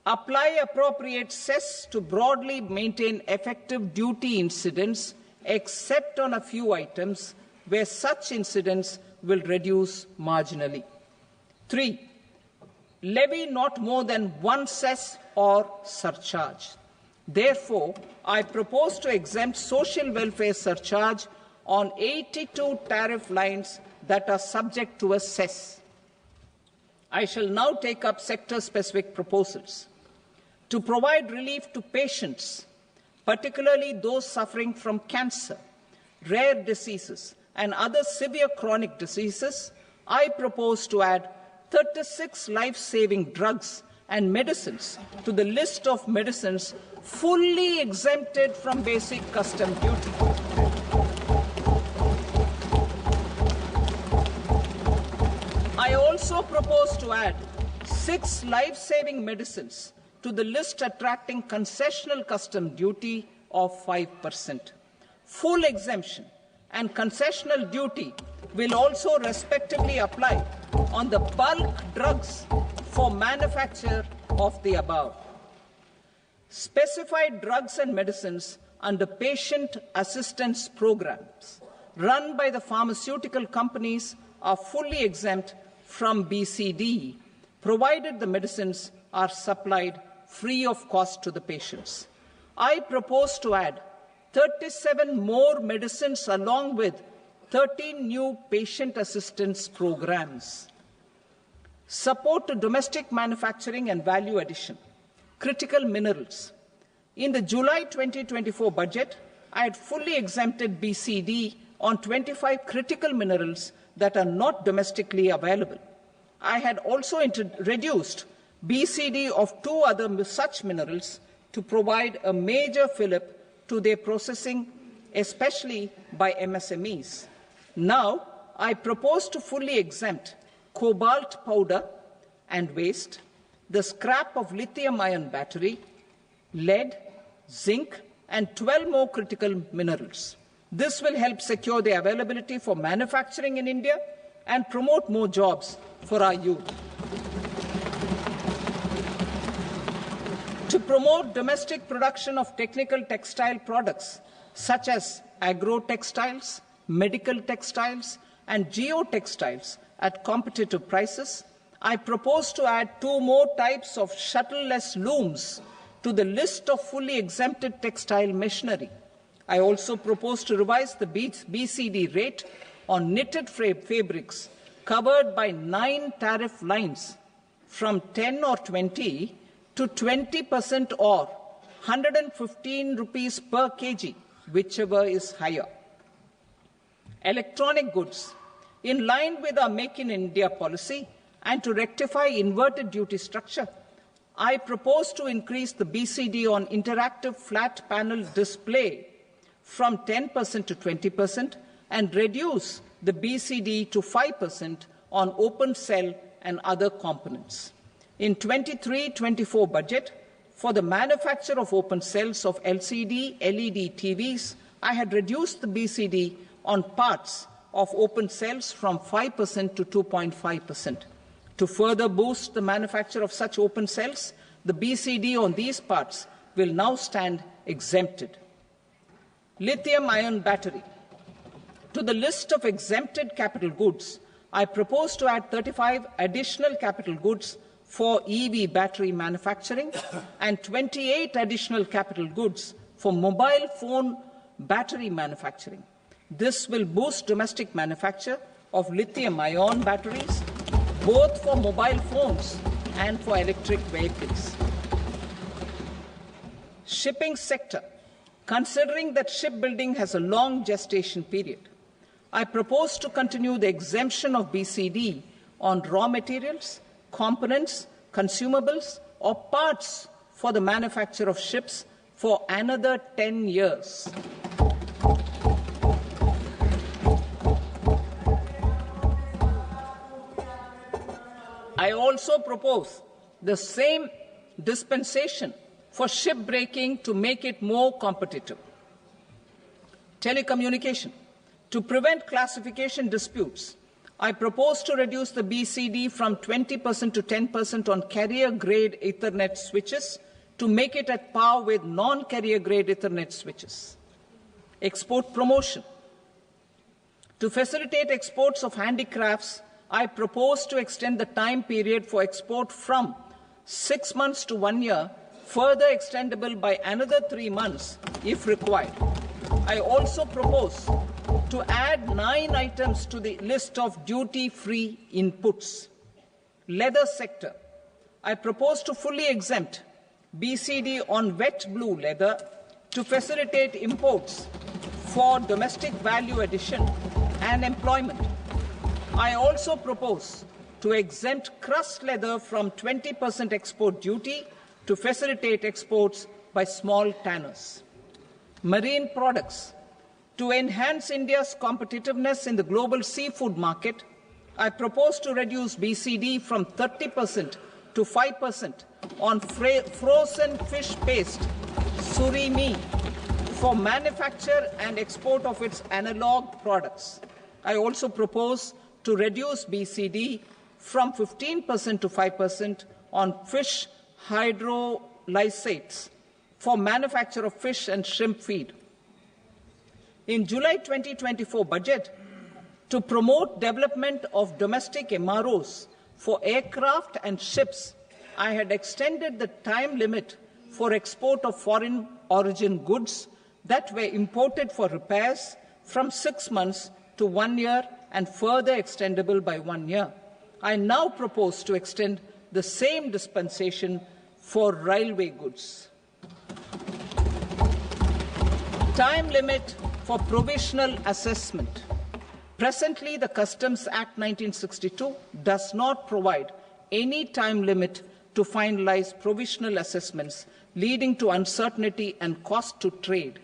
Speaker 3: Apply appropriate cess to broadly maintain effective duty incidence, except on a few items where such incidence will reduce marginally. 3. Levy not more than 1 cess or surcharge. Therefore, I propose to exempt social welfare surcharge on 82 tariff lines that are subject to a cess. I shall now take up sector-specific proposals. To provide relief to patients, particularly those suffering from cancer, rare diseases, and other severe chronic diseases, I propose to add 36 life-saving drugs and medicines to the list of medicines fully exempted from basic custom duty. I also propose to add 6 life-saving medicines to the list attracting concessional custom duty of 5%. Full exemption and concessional duty will also respectively apply on the bulk drugs for manufacture of the above. Specified drugs and medicines under patient assistance programs run by the pharmaceutical companies are fully exempt from BCD, provided the medicines are supplied free of cost to the patients. I propose to add 37 more medicines along with 13 new patient assistance programs. Support to domestic manufacturing and value addition. Critical minerals. In the July 2024 budget, I had fully exempted BCD on 25 critical minerals that are not domestically available. I had also reduced BCD of 2 other such minerals to provide a major fillip to their processing, especially by MSMEs. Now, I propose to fully exempt cobalt powder and waste, the scrap of lithium-ion battery, lead, zinc, and 12 more critical minerals. This will help secure their availability for manufacturing in India and promote more jobs for our youth. To promote domestic production of technical textile products such as agro-textiles, medical textiles, and geotextiles at competitive prices, I propose to add 2 more types of shuttle-less looms to the list of fully exempted textile machinery. I also propose to revise the BCD rate on knitted fabrics covered by 9 tariff lines from 10 or 20 to 20% or 115 rupees per kg, whichever is higher. Electronic goods. In line with our Make in India policy and to rectify inverted duty structure, I propose to increase the BCD on interactive flat panel display from 10% to 20% and reduce the BCD to 5% on open cell and other components. In 23-24 budget, for the manufacture of open cells of LCD, LED TVs, I had reduced the BCD on parts of open cells from 5% to 2.5%. To further boost the manufacture of such open cells, the BCD on these parts will now stand exempted. Lithium-ion battery. To the list of exempted capital goods, I propose to add 35 additional capital goods for EV battery manufacturing and 28 additional capital goods for mobile phone battery manufacturing. This will boost domestic manufacture of lithium-ion batteries, both for mobile phones and for electric vehicles. Shipping sector. Considering that shipbuilding has a long gestation period, I propose to continue the exemption of BCD on raw materials, components, consumables, or parts for the manufacture of ships for another 10 years. I also propose the same dispensation for shipbreaking to make it more competitive. Telecommunication. To prevent classification disputes, I propose to reduce the BCD from 20% to 10% on carrier-grade Ethernet switches to make it at par with non-carrier-grade Ethernet switches. Export promotion. To facilitate exports of handicrafts, I propose to extend the time period for export from 6 months to 1 year, further extendable by another 3 months if required. I also propose to add 9 items to the list of duty-free inputs. Leather sector. I propose to fully exempt BCD on wet blue leather to facilitate imports for domestic value addition and employment. I also propose to exempt crust leather from 20% export duty to facilitate exports by small tanners. Marine products. To enhance India's competitiveness in the global seafood market, I propose to reduce BCD from 30% to 5% on frozen fish paste, surimi, for manufacture and export of its analog products. I also propose to reduce BCD from 15% to 5% on fish hydrolysates for manufacture of fish and shrimp feed. In July 2024 budget, to promote development of domestic MROs for aircraft and ships, I had extended the time limit for export of foreign origin goods that were imported for repairs from 6 months to 1 year and further extendable by 1 year. I now propose to extend the same dispensation for railway goods. Time limit for provisional assessment. Presently, the Customs Act 1962 does not provide any time limit to finalize provisional assessments, leading to uncertainty and cost to trade.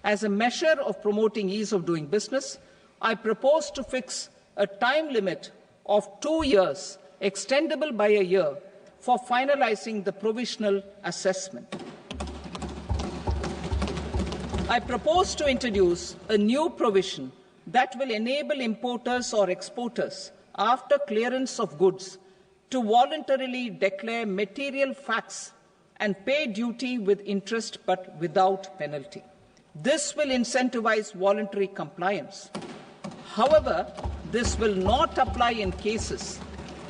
Speaker 3: As a measure of promoting ease of doing business, I propose to fix a time limit of 2 years, extendable by a year, for finalizing the provisional assessment. I propose to introduce a new provision that will enable importers or exporters, after clearance of goods, to voluntarily declare material facts and pay duty with interest but without penalty. This will incentivize voluntary compliance. However, this will not apply in cases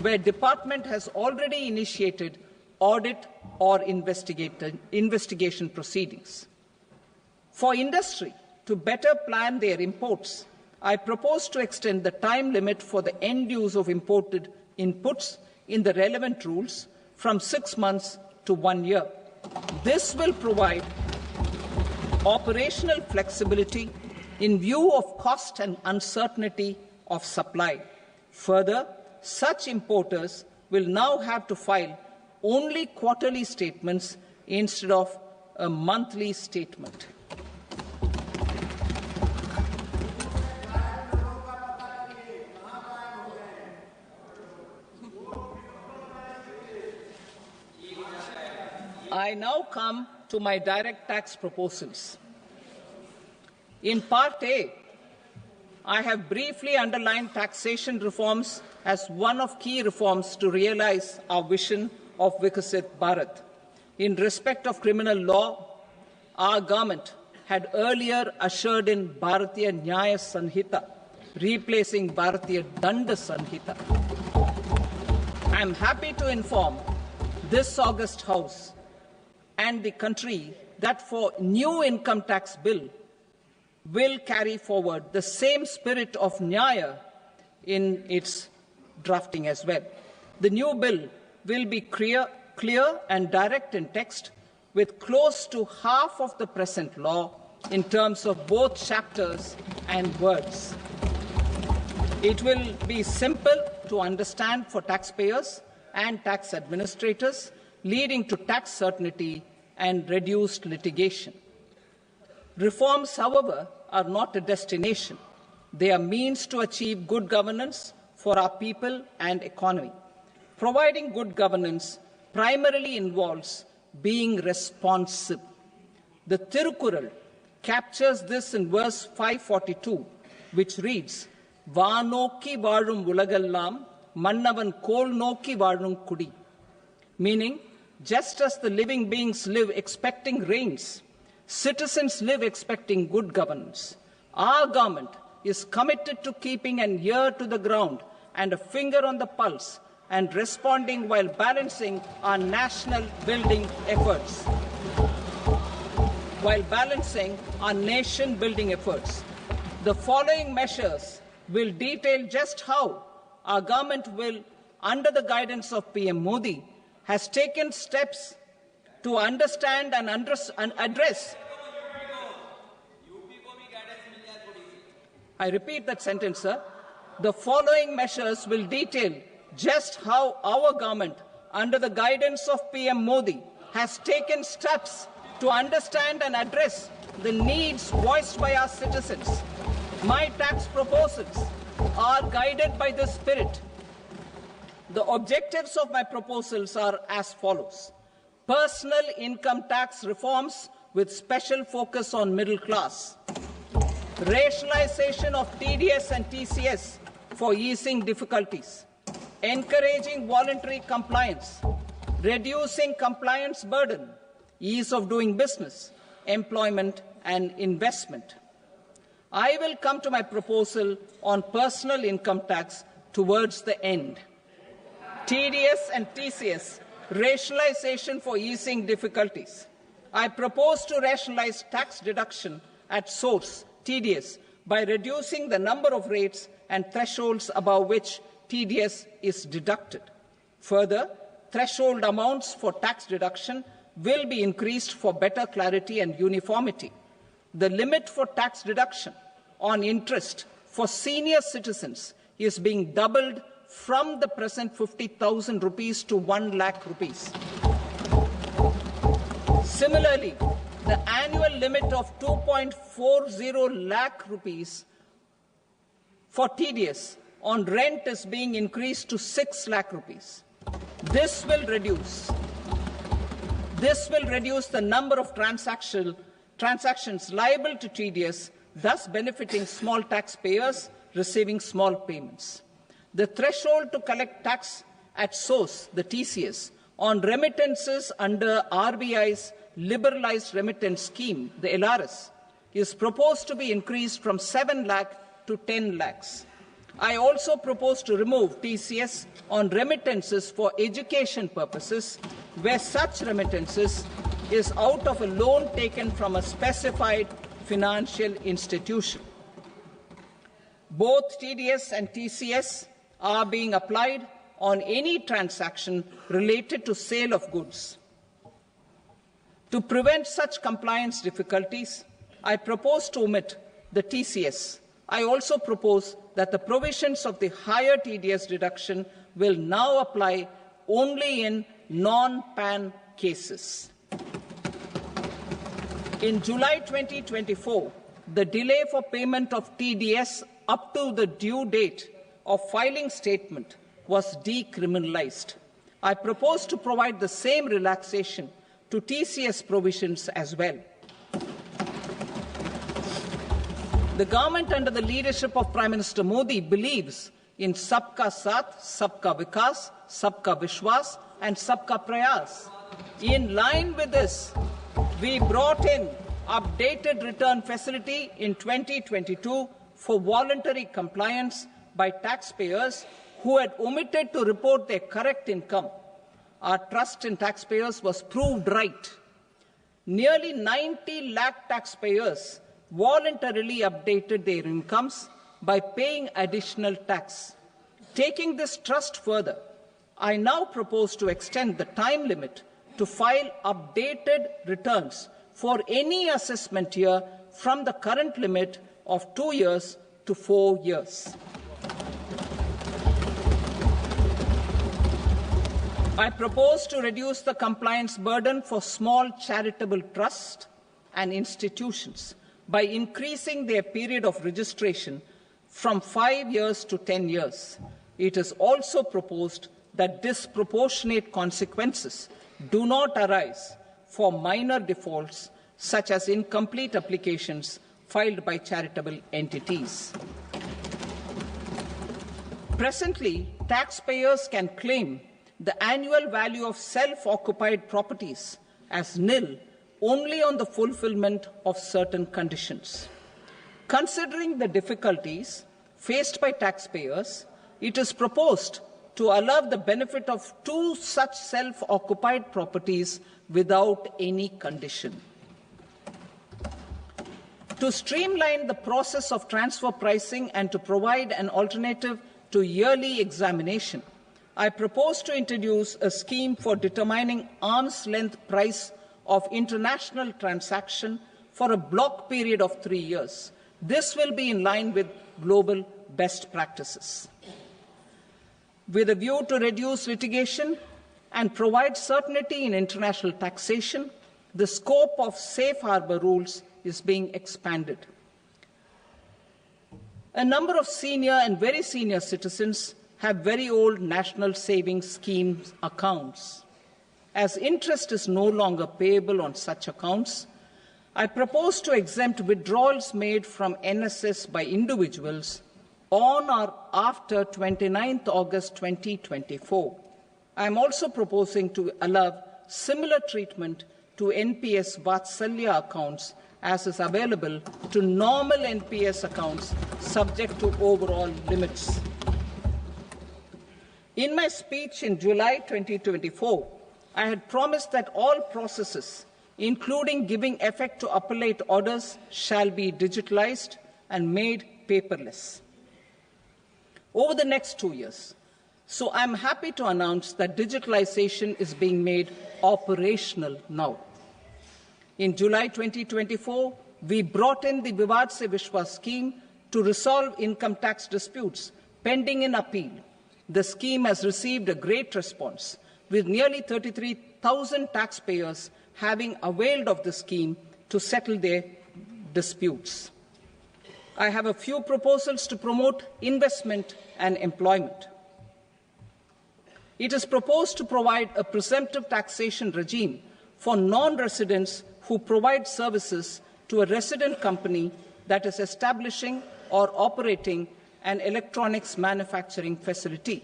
Speaker 3: where department has already initiated audit or investigation proceedings. For industry to better plan their imports, I propose to extend the time limit for the end use of imported inputs in the relevant rules from 6 months to 1 year. This will provide operational flexibility in view of cost and uncertainty of supply. Further, such importers will now have to file only quarterly statements instead of a monthly statement. I now come to my direct tax proposals. In Part A, I have briefly underlined taxation reforms as one of key reforms to realize our vision of Vikasit Bharat. In respect of criminal law, our government had earlier ushered in Bharatiya Nyaya Sanhita, replacing Bharatiya Danda Sanhita. I am happy to inform this august House and the country that for new income tax bill will carry forward the same spirit of Nyaya in its drafting as well. The new bill will be clear and direct in text, with close to half of the present law in terms of both chapters and words. It will be simple to understand for taxpayers and tax administrators, leading to tax certainty and reduced litigation. Reforms, however, are not a destination. They are means to achieve good governance for our people and economy. Providing good governance primarily involves being responsive. The Tirukural captures this in verse 542, which reads, "Vaanokki vaazhum ulagallam, mannavan kol nokki vaazhum kudi," meaning, just as the living beings live expecting rains, citizens live expecting good governance. Our government is committed to keeping an ear to the ground and a finger on the pulse and responding while balancing our national building efforts. The following measures will detail just how our government will, under the guidance of PM Modi, has taken steps to understand and address. I repeat that sentence, sir. The following measures will detail just how our government, under the guidance of PM Modi, has taken steps to understand and address the needs voiced by our citizens. My tax proposals are guided by this spirit. The objectives of my proposals are as follows. Personal income tax reforms with special focus on middle class. Rationalization of TDS and TCS for easing difficulties. Encouraging voluntary compliance. Reducing compliance burden. Ease of doing business, employment and investment. I will come to my proposal on personal income tax towards the end. TDS and TCS, rationalization for easing difficulties. I propose to rationalize tax deduction at source, TDS, by reducing the number of rates and thresholds above which TDS is deducted. Further, threshold amounts for tax deduction will be increased for better clarity and uniformity. The limit for tax deduction on interest for senior citizens is being doubled from the present 50,000 rupees to 1 lakh rupees. Similarly, the annual limit of 2.40 lakh rupees for TDS on rent is being increased to 6 lakh rupees. This will reduce the number of transactions liable to TDS, thus benefiting small taxpayers receiving small payments. The threshold to collect tax at source, the TCS, on remittances under RBI's liberalized remittance scheme, the LRS, is proposed to be increased from 7 lakh to 10 lakhs. I also propose to remove TCS on remittances for education purposes, where such remittances is out of a loan taken from a specified financial institution. Both TDS and TCS are being applied on any transaction related to sale of goods. To prevent such compliance difficulties, I propose to omit the TCS. I also propose that the provisions of the higher TDS deduction will now apply only in non-PAN cases. In July 2024, the delay for payment of TDS up to the due date of filing statement was decriminalized. I propose to provide the same relaxation to TCS provisions as well. The government under the leadership of Prime Minister Modi believes in Sabka Saath, Sabka Vikas, Sabka Vishwas and Sabka Prayas. In line with this, we brought in updated return facility in 2022 for voluntary compliance by taxpayers who had omitted to report their correct income. Our trust in taxpayers was proved right. Nearly 90 lakh taxpayers voluntarily updated their incomes by paying additional tax. Taking this trust further, I now propose to extend the time limit to file updated returns for any assessment year from the current limit of 2 years to 4 years. I propose to reduce the compliance burden for small charitable trusts and institutions by increasing their period of registration from 5 years to 10 years. It is also proposed that disproportionate consequences do not arise for minor defaults such as incomplete applications filed by charitable entities. Presently, taxpayers can claim the annual value of self-occupied properties as nil only on the fulfillment of certain conditions. Considering the difficulties faced by taxpayers, it is proposed to allow the benefit of 2 such self-occupied properties without any condition. To streamline the process of transfer pricing and to provide an alternative to yearly examination, I propose to introduce a scheme for determining arm's length price of international transaction for a block period of 3 years. This will be in line with global best practices. With a view to reduce litigation and provide certainty in international taxation, the scope of safe harbor rules is being expanded. A number of senior and very senior citizens have very old national savings schemes accounts. As interest is no longer payable on such accounts, I propose to exempt withdrawals made from NSS by individuals on or after 29th August 2024. I am also proposing to allow similar treatment to NPS Vatsalya accounts as is available to normal NPS accounts subject to overall limits. In my speech in July 2024, I had promised that all processes, including giving effect to appellate orders, shall be digitalized and made paperless over the next 2 years. So I'm happy to announce that digitalization is being made operational now. In July 2024, we brought in the Vivad Se Vishwas scheme to resolve income tax disputes pending in appeal. The scheme has received a great response, with nearly 33,000 taxpayers having availed of the scheme to settle their disputes. I have a few proposals to promote investment and employment. It is proposed to provide a presumptive taxation regime for non-residents who provide services to a resident company that is establishing or operating an electronics manufacturing facility.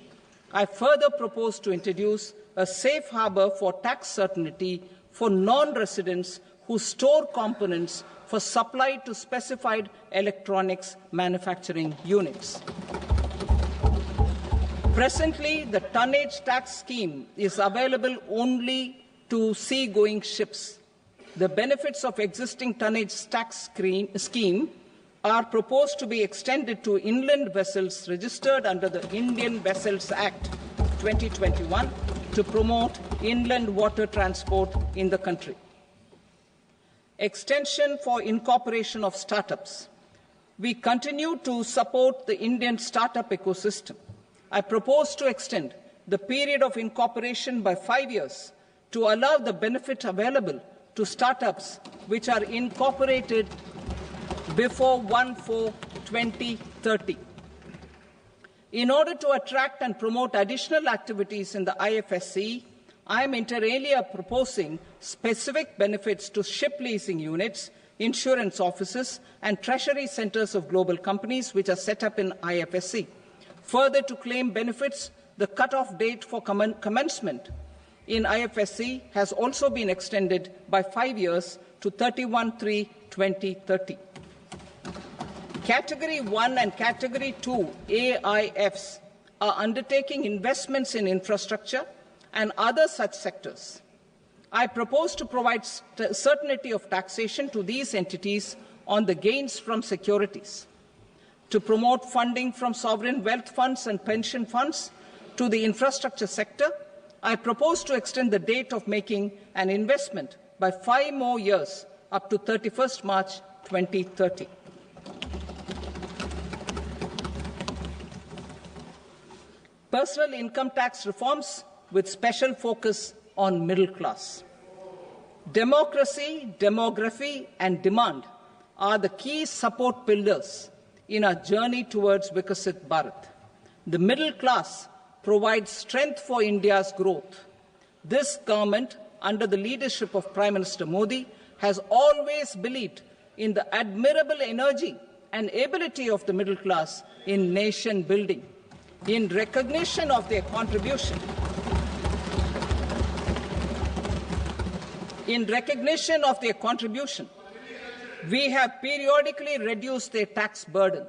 Speaker 3: I further propose to introduce a safe harbor for tax certainty for non-residents who store components for supply to specified electronics manufacturing units. Presently, the tonnage tax scheme is available only to sea-going ships. The benefits of existing tonnage tax scheme are proposed to be extended to inland vessels registered under the Indian Vessels Act 2021 to promote inland water transport in the country. extension for incorporation of startups. We continue to support the Indian startup ecosystem. I propose to extend the period of incorporation by 5 years to allow the benefit available to startups which are incorporated before 1/4/2030. In order to attract and promote additional activities in the IFSC, I am inter alia proposing specific benefits to ship leasing units, insurance offices, and treasury centres of global companies which are set up in IFSC. Further, to claim benefits, the cut-off date for commencement in IFSC has also been extended by 5 years to 31/3/2030. Category 1 and Category 2 AIFs are undertaking investments in infrastructure and other such sectors. I propose to provide certainty of taxation to these entities on the gains from securities, to promote funding from sovereign wealth funds and pension funds to the infrastructure sector. I propose to extend the date of making an investment by 5 more years up to 31st March 2030. Personal income tax reforms with special focus on middle class. Democracy, demography, and demand are the key support pillars in our journey towards Vikasit Bharat. The middle class provides strength for India's growth. This government, under the leadership of Prime Minister Modi, has always believed in the admirable energy and ability of the middle class in nation building. In recognition of their contribution, we have periodically reduced their tax burden.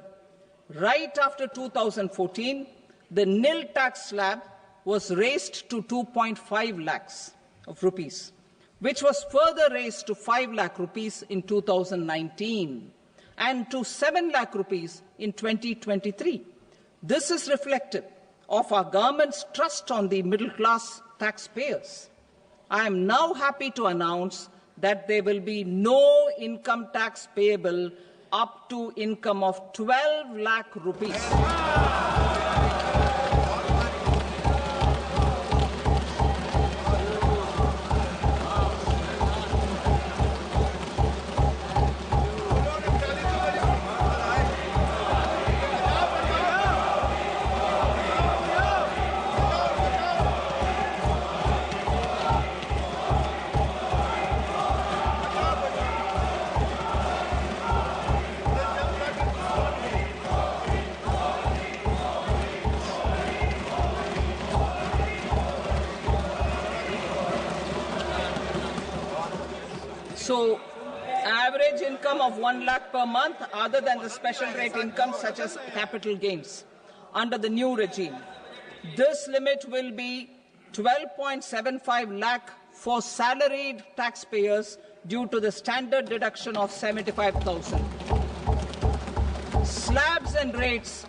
Speaker 3: Right after 2014, the nil tax slab was raised to 2.5 lakhs of rupees, which was further raised to 5 lakh rupees in 2019 and to 7 lakh rupees in 2023. This is reflective of our government's trust on the middle class taxpayers. I am now happy to announce that there will be no income tax payable up to income of 12 lakh rupees. So, average income of 1 lakh per month, other than the special rate income such as capital gains, under the new regime. This limit will be 12.75 lakh for salaried taxpayers due to the standard deduction of 75,000. Slabs and rates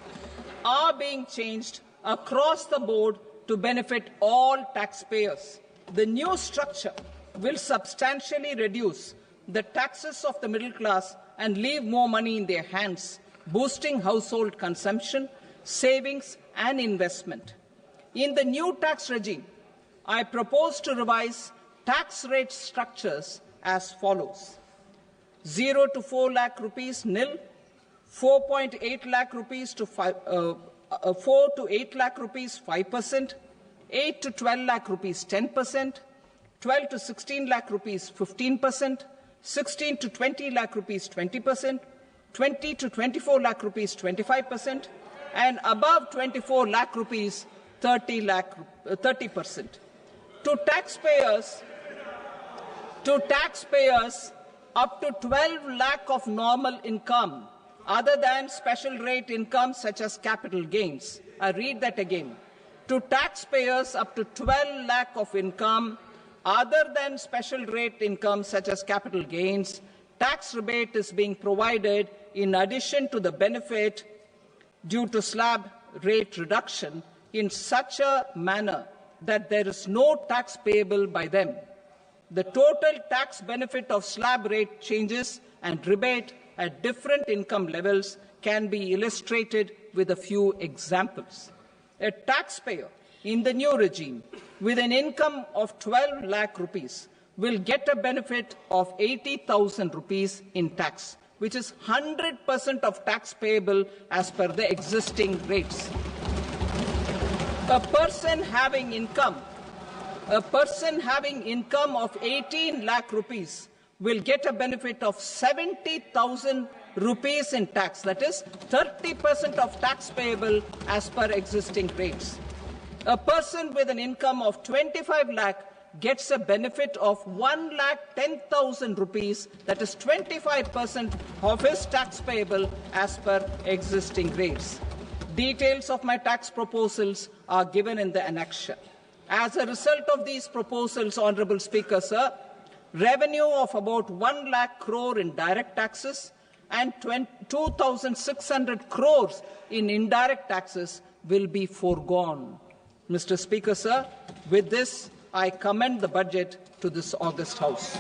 Speaker 3: are being changed across the board to benefit all taxpayers. The new structure will substantially reduce the taxes of the middle class and leave more money in their hands, boosting household consumption, savings, and investment. In the new tax regime, I propose to revise tax rate structures as follows: 0 to 4 lakh rupees nil, 4.8 lakh rupees to 4 to 8 lakh rupees 5%, 8 to 12 lakh rupees 10%, 12 to 16 lakh rupees 15%, 16 to 20 lakh rupees 20%, 20 to 24 lakh rupees 25%, and above 24 lakh rupees 30%. To taxpayers up to 12 lakh of normal income, other than special rate income such as capital gains. I read that again. To taxpayers up to 12 lakh of income, other than special rate income such as capital gains, tax rebate is being provided in addition to the benefit due to slab rate reduction in such a manner that there is no tax payable by them. The total tax benefit of slab rate changes and rebate at different income levels can be illustrated with a few examples. A taxpayer in the new regime with an income of 12 lakh rupees will get a benefit of 80,000 rupees in tax, which is 100% of tax payable as per the existing rates. A person having income of 18 lakh rupees will get a benefit of 70,000 rupees in tax, that is 30% of tax payable as per existing rates. A person with an income of 25 lakh gets a benefit of 1,10,000 rupees, that is 25% of his tax payable as per existing rates. Details of my tax proposals are given in the annexure. As a result of these proposals, Honourable Speaker, sir, revenue of about 1 lakh crore in direct taxes and 2,600 crores in indirect taxes will be foregone. Mr. Speaker, sir, with this, I commend the budget to this august House.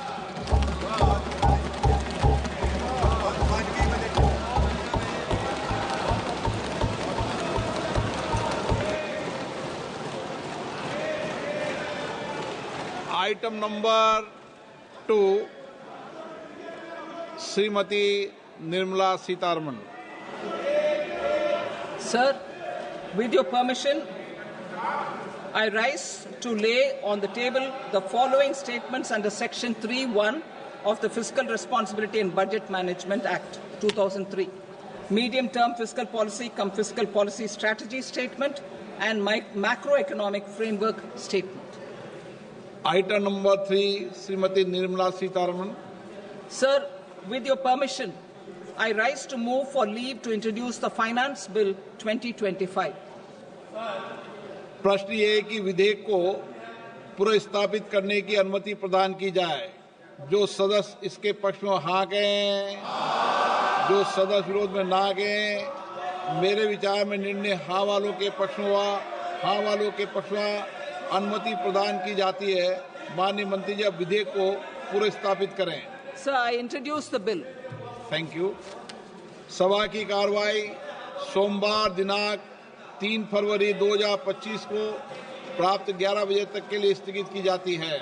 Speaker 2: Item number 2, Srimati Nirmala Sitharaman.
Speaker 3: Sir, with your permission, I rise to lay on the table the following statements under Section 3(1) of the Fiscal Responsibility and Budget Management Act 2003. Medium-term fiscal policy cum fiscal policy strategy statement and macroeconomic framework statement.
Speaker 2: Item number 3, Srimati Nirmala Sitharaman.
Speaker 3: Sir, with your permission, I rise to move for leave to introduce the Finance Bill 2025.
Speaker 2: प्रश्न ये है कि विधेयक को पुनर्स्थापित करने की अनुमति प्रदान की जाए। जो सदस्य इसके पक्ष में हाँ कहें, जो सदस्य विरोध में ना कहें। मेरे विचार में निर्णय हाँ वालों के पक्ष में हुआ, हाँ वालों के पक्ष में अनुमति प्रदान की जाती है। माननीय मंत्री जी, अब विधेयक को पुनर्स्थापित करें।
Speaker 3: Sir, I introduce the bill.
Speaker 2: Thank you. सभा की कार्रवाई सोमवार दिनांक 3 फरवरी 2025 को प्राप्त 11 बजे तक के लिए स्थगित की जाती है।